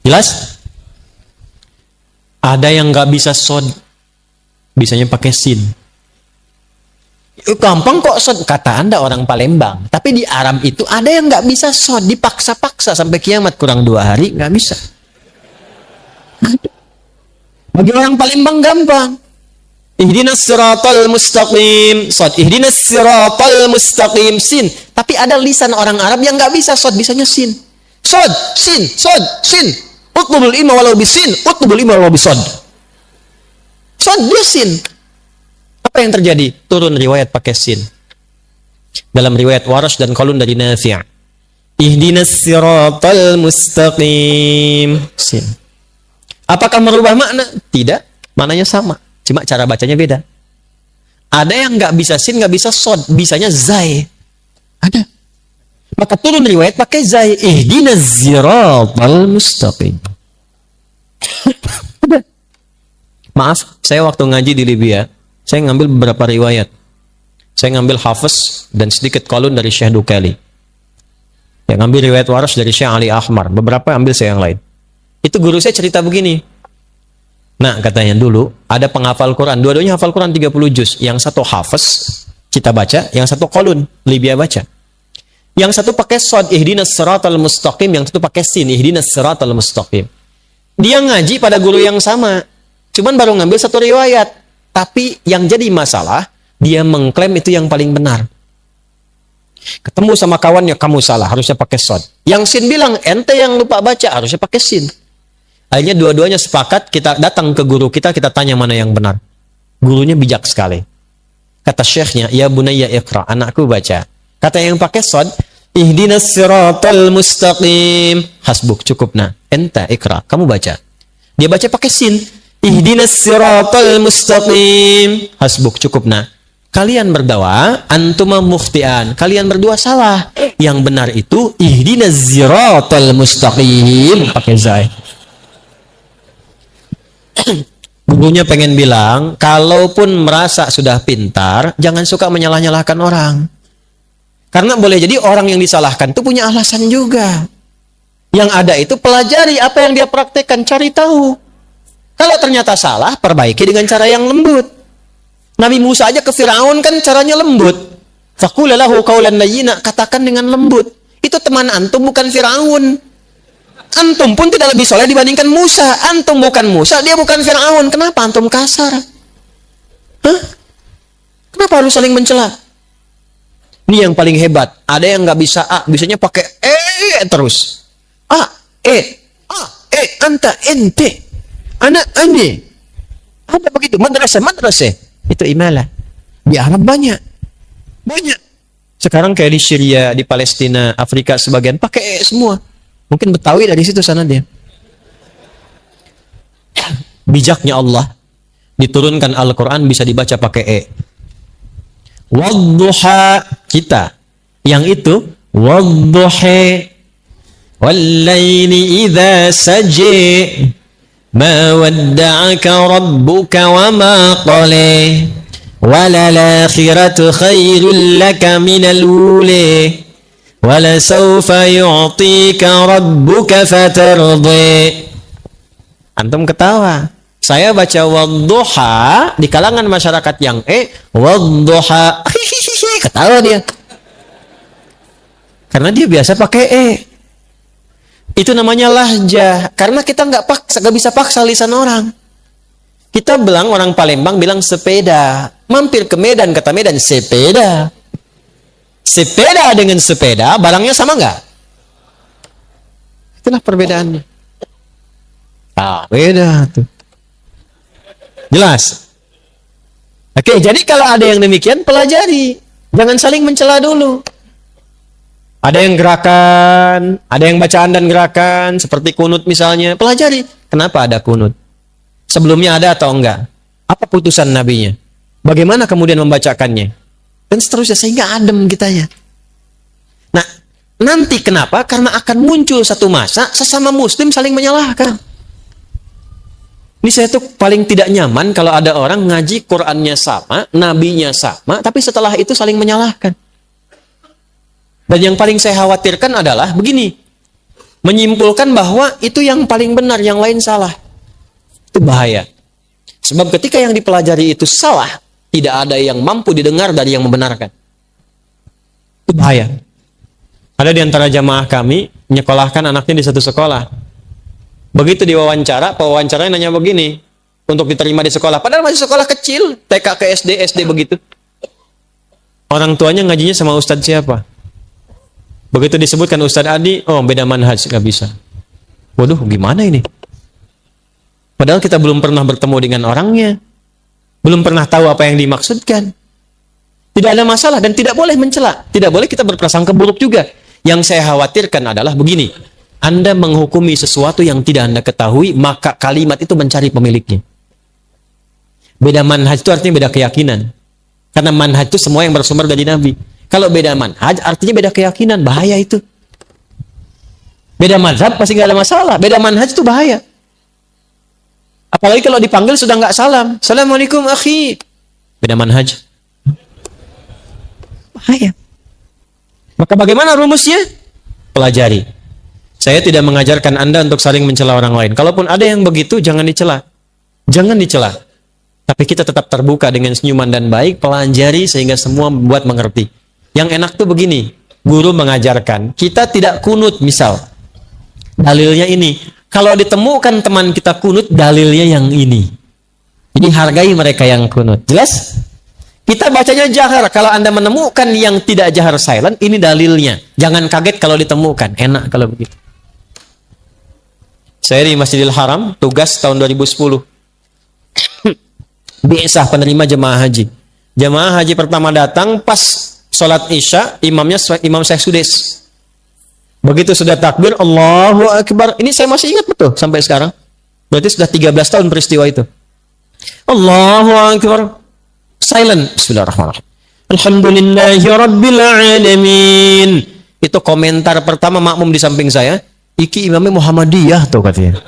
Jelas? Ada yang nggak bisa shad. Bisanya pakai sin. Gampang kok shad. Kata Anda orang Palembang. Tapi di Arab itu ada yang nggak bisa shad. Dipaksa-paksa sampai kiamat kurang 2 hari nggak bisa. Bagi orang Palembang gampang. Ihdinas siratal mustaqim. Shad. Ihdinas siratal mustaqim. Sin. Tapi ada lisan orang Arab yang nggak bisa shad. Bisanya sin. Shad. Sin. Shad. Sin. Utlubul ilma walau bisin. Utlubul ilma walau bisad. Shad dia sin. Apa yang terjadi? Turun riwayat pakai sin. Dalam riwayat Warash dan Qalun dari Nafi'. Ihdinas siratal mustaqim. Sin. Apakah merubah makna? Tidak. Maknanya sama. Cuma cara bacanya beda. Ada yang nggak bisa sin, nggak bisa shad. Bisanya zai. Ada. Maka turun riwayat pakai zai. Ihdinas siratal mustaqim. Ada. Maaf, saya waktu ngaji di Libya, saya ngambil beberapa riwayat. Saya ngambil Hafiz dan sedikit Qalun dari Syekh Dukali. Yang ngambil riwayat Warash dari Syekh Ali Ahmar. Beberapa ambil saya yang lain. Itu guru saya cerita begini. Nah, katanya dulu ada penghafal Quran. Dua-duanya hafal Quran 30 juz. Yang satu Hafiz, kita baca. Yang satu Qalun, Libya baca. Yang satu pakai shad, ihdinas siratal mustaqim. Yang satu pakai sin, ihdinas siratal mustaqim. Dia ngaji pada guru yang sama. Cuman baru ngambil satu riwayat. Tapi yang jadi masalah, dia mengklaim itu yang paling benar. Ketemu sama kawannya, kamu salah, harusnya pakai shad. Yang sin bilang, ente yang lupa baca, harusnya pakai sin. Akhirnya dua-duanya sepakat, kita datang ke guru kita tanya mana yang benar. Gurunya bijak sekali. Kata syekhnya, ya bunayya iqra, anakku baca. Kata yang pakai shad, ihdinas siratal mustaqim. Hasbuk, cukup nah. Enta iqra, kamu baca. Dia baca pakai sin. Ihdinas siratal mustaqim. Hasbuk, cukup nah. Kalian berdua, antuma mukhtian. Kalian berdua salah. Yang benar itu, ihdinas siratal mustaqim. Pakai zai. Gurunya pengen bilang, kalaupun merasa sudah pintar, jangan suka menyalah-nyalahkan orang. Karena boleh jadi orang yang disalahkan itu punya alasan juga. Yang ada itu pelajari apa yang dia praktekkan, cari tahu. Kalau ternyata salah, perbaiki dengan cara yang lembut. Nabi Musa aja ke Firaun kan caranya lembut. Faqula lahu qawlan layyina, katakan dengan lembut. Itu teman antum, bukan Firaun. Antum pun tidak lebih soleh dibandingkan Musa. Antum bukan Musa, dia bukan Firaun. Kenapa antum kasar? Hah? Kenapa harus saling mencela? Ini yang paling hebat. Ada yang nggak bisa A, bisanya pakai terus. A, anta, ente, anak, ane. Ada begitu. Madrasah. Itu imalah. Di Arab banyak. Sekarang kayak di Syria, di Palestina, Afrika sebagian pakai semua. Mungkin Betawi dari situ sana dia. Bijaknya Allah, diturunkan Al-Quran bisa dibaca pakai Wadduha, kita. Yang itu, wadduha, wallayli idha saji, ma wadda'aka rabbuka wa ma qali, walalakhiratu khairul laka minal uli. Wala sawfa yu'tika rabbuka fatardi. Antum ketawa. Saya baca wadduha di kalangan masyarakat yang wadduha. Ketawa dia. Karena dia biasa pakai Itu namanya lahjah. Karena kita nggak bisa paksa lisan orang. Kita bilang orang Palembang bilang sepeda. Mampir ke Medan, kata Medan sepeda. Sepeda dengan sepeda, barangnya sama nggak? Itulah perbedaannya. Beda tuh. Jelas? Oke, jadi kalau ada yang demikian, pelajari. Jangan saling mencela dulu. Ada yang gerakan, ada yang bacaan dan gerakan, seperti kunut misalnya. Pelajari. Kenapa ada kunut? Sebelumnya ada atau enggak? Apa putusan nabinya? Bagaimana kemudian membacakannya? Dan seterusnya, sehingga adem kitanya. Nah, nanti kenapa? Karena akan muncul satu masa, sesama muslim saling menyalahkan. Ini saya tuh paling tidak nyaman kalau ada orang ngaji Qur'annya sama, nabinya sama, tapi setelah itu saling menyalahkan. Dan yang paling saya khawatirkan adalah begini, menyimpulkan bahwa itu yang paling benar, yang lain salah. Itu bahaya. Sebab ketika yang dipelajari itu salah, tidak ada yang mampu didengar dari yang membenarkan. Itu bahaya. Ada di antara jamaah kami, menyekolahkan anaknya di satu sekolah. Begitu diwawancara, pewawancaranya nanya begini, untuk diterima di sekolah. Padahal masih sekolah kecil, TK ke SD, SD begitu. Orang tuanya ngajinya sama ustadz siapa? Begitu disebutkan Ustadz Adi, oh beda manhaj, gak bisa. Waduh, gimana ini? Padahal kita belum pernah bertemu dengan orangnya. Belum pernah tahu apa yang dimaksudkan. Tidak ada masalah dan tidak boleh mencela. Tidak boleh kita berprasangka buruk juga. Yang saya khawatirkan adalah begini. Anda menghukumi sesuatu yang tidak Anda ketahui, maka kalimat itu mencari pemiliknya. Beda manhaj itu artinya beda keyakinan. Karena manhaj itu semua yang bersumber dari Nabi. Kalau beda manhaj artinya beda keyakinan, bahaya itu. Beda mazhab pasti nggak ada masalah. Beda manhaj itu bahaya. Apalagi kalau dipanggil sudah nggak salam. Assalamualaikum akhi. Beda manhaj. Bahaya. Maka bagaimana rumusnya? Pelajari. Saya tidak mengajarkan Anda untuk saling mencela orang lain. Kalaupun ada yang begitu, jangan dicela. Jangan dicela. Tapi kita tetap terbuka dengan senyuman dan baik, pelajari sehingga semua buat mengerti. Yang enak tuh begini, guru mengajarkan, kita tidak kunut misal. Dalilnya ini. Kalau ditemukan teman kita kunut, dalilnya yang ini. Jadi hargai mereka yang kunut. Jelas? Kita bacanya jahar. Kalau Anda menemukan yang tidak jahar silent, ini dalilnya. Jangan kaget kalau ditemukan. Enak kalau begitu. Saya di Masjidil Haram, tugas tahun 2010. Biasa penerima jemaah haji. Jemaah haji pertama datang pas sholat isya, imamnya Imam Syekh Sudes. Begitu sudah takbir, Allahu Akbar. Ini saya masih ingat betul sampai sekarang. Berarti sudah 13 tahun peristiwa itu. Allahu Akbar. Silent. Bismillahirrahmanirrahim. Alhamdulillahi Rabbil Alamin. Itu komentar pertama makmum di samping saya. Iki imamnya Muhammadiyah tuh katanya.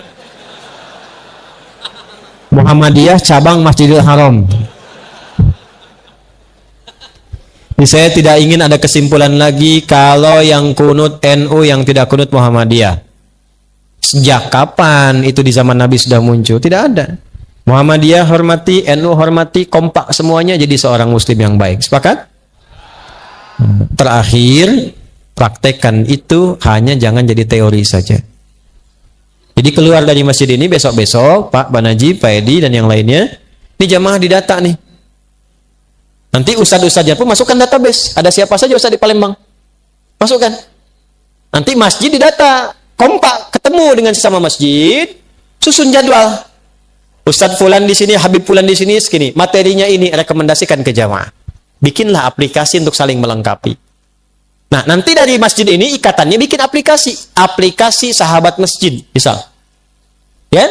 Muhammadiyah cabang Masjidil Haram. Jadi saya tidak ingin ada kesimpulan lagi kalau yang kunut NU, yang tidak kunut Muhammadiyah. Sejak kapan itu di zaman Nabi sudah muncul? Tidak ada. Muhammadiyah hormati, NU hormati, kompak semuanya jadi seorang muslim yang baik. Sepakat? Terakhir, praktekkan itu, hanya jangan jadi teori saja. Jadi keluar dari masjid ini besok-besok, Pak Banaji, Pak Edi, dan yang lainnya, ini jamaah didata nih. Nanti ustadz-ustadznya pun masukkan database. Ada siapa saja ustadz di Palembang? Masukkan. Nanti masjid didata, kompak, ketemu dengan sesama masjid, susun jadwal. Ustadz Fulan di sini, Habib Fulan di sini, segini. Materinya ini, rekomendasikan ke jamaah. Bikinlah aplikasi untuk saling melengkapi. Nah, nanti dari masjid ini ikatannya bikin aplikasi sahabat masjid, misal. Ya?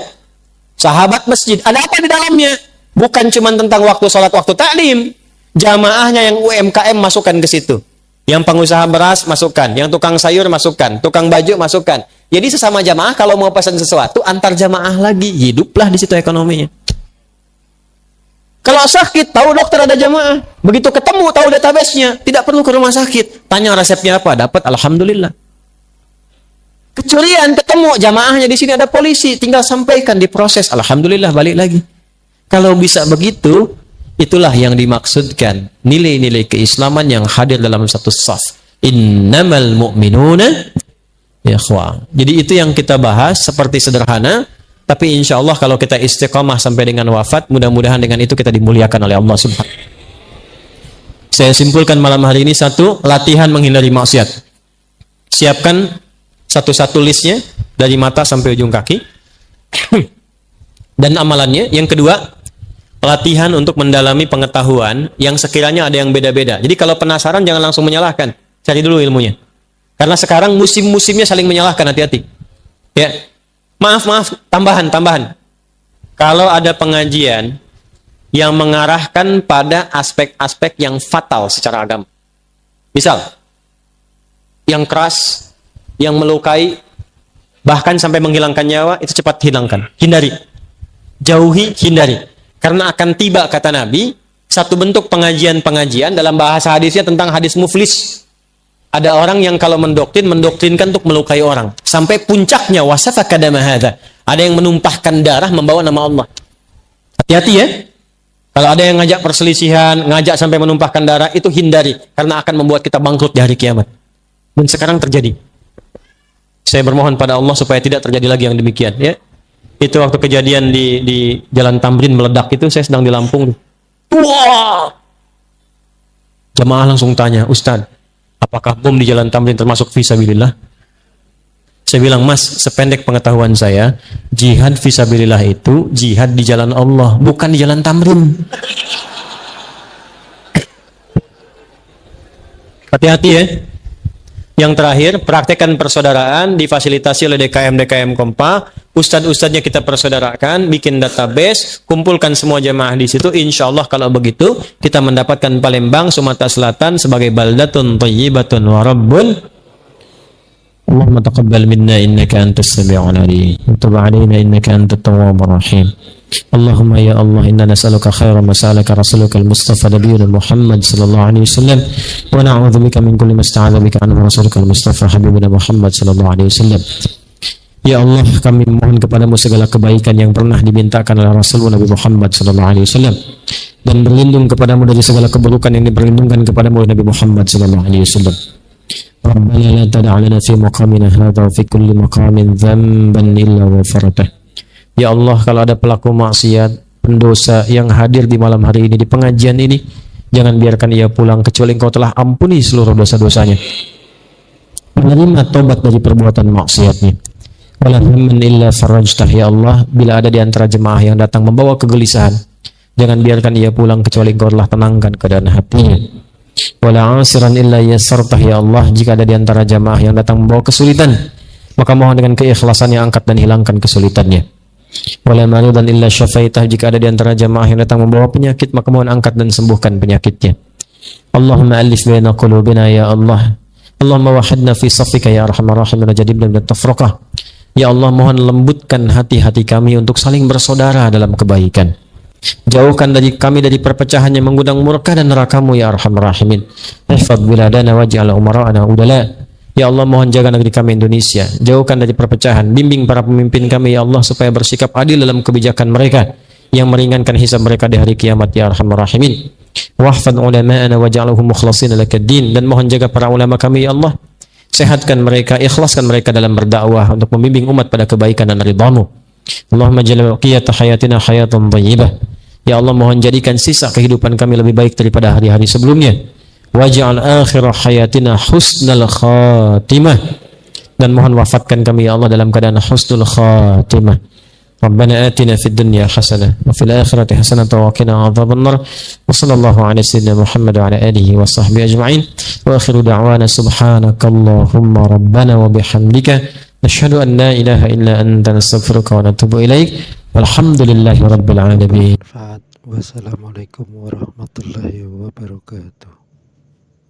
Sahabat masjid. Ada apa di dalamnya? Bukan cuma tentang waktu sholat, waktu taklim. Jamaahnya yang UMKM masukkan ke situ. Yang pengusaha beras masukkan, yang tukang sayur masukkan, tukang baju masukkan. Jadi sesama jamaah kalau mau pesan sesuatu antar jamaah lagi, hiduplah di situ ekonominya. Kalau sakit, tahu dokter ada jamaah. Begitu ketemu, tahu database-nya. Tidak perlu ke rumah sakit. Tanya resepnya apa, dapat, alhamdulillah. Kecurian, ketemu, jamaahnya di sini ada polisi. Tinggal sampaikan, diproses, alhamdulillah, balik lagi. Kalau bisa begitu, itulah yang dimaksudkan. Nilai-nilai keislaman yang hadir dalam satu saf. Innamal mu'minuna ikhwah. Jadi itu yang kita bahas, seperti sederhana. Tapi insya Allah kalau kita istiqamah sampai dengan wafat, mudah-mudahan dengan itu kita dimuliakan oleh Allah Subhanahu. Saya simpulkan malam hari ini, satu, latihan menghindari maksiat. Siapkan satu-satu listnya dari mata sampai ujung kaki. Dan amalannya yang kedua, pelatihan untuk mendalami pengetahuan yang sekiranya ada yang beda-beda. Jadi kalau penasaran jangan langsung menyalahkan, cari dulu ilmunya. Karena sekarang musim-musimnya saling menyalahkan, hati-hati. Ya. Maaf, tambahan. Kalau ada pengajian yang mengarahkan pada aspek-aspek yang fatal secara agama. Misal, yang keras, yang melukai, bahkan sampai menghilangkan nyawa, itu cepat hilangkan. Hindari. Jauhi, hindari. Karena akan tiba, kata Nabi, satu bentuk pengajian-pengajian dalam bahasa hadisnya tentang hadis muflis. Ada orang yang kalau mendoktrinkan untuk melukai orang. Sampai puncaknya, wasafaka dama hadza. Ada yang menumpahkan darah membawa nama Allah. Hati-hati ya. Kalau ada yang ngajak perselisihan, ngajak sampai menumpahkan darah, itu hindari. Karena akan membuat kita bangkrut di hari kiamat. Dan sekarang terjadi. Saya bermohon pada Allah supaya tidak terjadi lagi yang demikian. Ya. Itu waktu kejadian di Jalan Tamrin meledak itu, saya sedang di Lampung. Wah! Jamaah langsung tanya, Ustaz, apakah bom di Jalan Tamrin termasuk fisabilillah? Saya bilang, Mas, sependek pengetahuan saya, jihad fisabilillah itu jihad di jalan Allah, bukan di Jalan Tamrin. Hati-hati ya. Yang terakhir, praktekkan persaudaraan difasilitasi oleh DKM Kompa. Ustadz-ustadznya kita persaudarakan, bikin database, kumpulkan semua jemaah di situ. Insya Allah kalau begitu, kita mendapatkan Palembang, Sumatera Selatan sebagai baldatun thayyibatun wa rabbun. Allahumma taqabbal minna innaka antas sami'ul alim. Wa tub 'alaina innaka antat tawwabur rahim. Allahumma ya Allah inna nas'aluka khairan ma sa'alaka rasuluka al-Mustafa nabiyuna Muhammad sallallahu alaihi wasallam wa na'udzubika min kulli ma ista'adha bika anhu rasuluka al-Mustafa habibuna Muhammad sallallahu alaihi wasallam. Ya Allah, kami mohon kepadamu segala kebaikan yang pernah dimintakan oleh Rasulullah Nabi Muhammad sallallahu alaihi wasallam dan berlindung kepadamu dari segala keburukan yang diperlindungkan kepadamu oleh Nabi Muhammad sallallahu alaihi wasallam. Rabbana la tada' lana fi maqamina hadha wa fi kulli maqamin dhanban illa ghafartah. Ya Allah, kalau ada pelaku maksiat, pendosa yang hadir di malam hari ini, di pengajian ini, jangan biarkan ia pulang kecuali Engkau telah ampuni seluruh dosa-dosanya. Menerima tobat dari perbuatan maksiatnya. Wala hamman illa farajtah, ya Allah, bila ada di antara jemaah yang datang membawa kegelisahan, jangan biarkan ia pulang kecuali Engkau telah tenangkan keadaan hatinya. Wala asiran illa yassartah, ya Allah, jika ada di antara jemaah yang datang membawa kesulitan, maka mohon dengan keikhlasannya angkat dan hilangkan kesulitannya. Wala maridan illa syafaitah, jika ada di antara jemaah yang datang membawa penyakit, maka mohon angkat dan sembuhkan penyakitnya. Allahumma alif baina qulubina ya Allah. Allahumma wahidna fi saffika ya arhamar rahimin wajadibna min tafraqah. Ya Allah, mohon lembutkan hati-hati kami untuk saling bersaudara dalam kebaikan. Jauhkan dari kami dari perpecahan yang mengundang murka dan neraka-Mu ya arhamar rahimin. Ihfadz biladana waj'al umara'ana udala. Ya Allah, mohon jaga negeri kami Indonesia, jauhkan dari perpecahan, bimbing para pemimpin kami ya Allah supaya bersikap adil dalam kebijakan mereka yang meringankan hisab mereka di hari kiamat ya arhamar rahimin. Wahfadz ulama'ana waj'alhum mukhlasin lakaddin, dan mohon jaga para ulama kami ya Allah, sehatkan mereka, ikhlaskan mereka dalam berdakwah untuk membimbing umat pada kebaikan dan ridha-Mu. Allahumma jalla waqiyata hayatina hayatan thayyibah. Ya Allah, mohon jadikan sisa kehidupan kami lebih baik daripada hari-hari sebelumnya. Waj'al akhir hayatina husnul khatimah, dan mohon wafatkan kami ya Allah dalam keadaan husnul khatimah. Rabbana atina fid dunya hasanah wa fil akhirati hasanah wa qina adzabannar. Wa sallallahu ala sayyidina Muhammad wa ala alihi wa sahbihi ajma'in. Wa akhiru da'wana subhanakallahumma rabbana wa bihamdika nashhadu an la ilaha illa anta nastaghfiruka wa natubu ilaik. Walhamdulillahi rabbil alamin. Wassalamualaikum warahmatullahi wabarakatuh.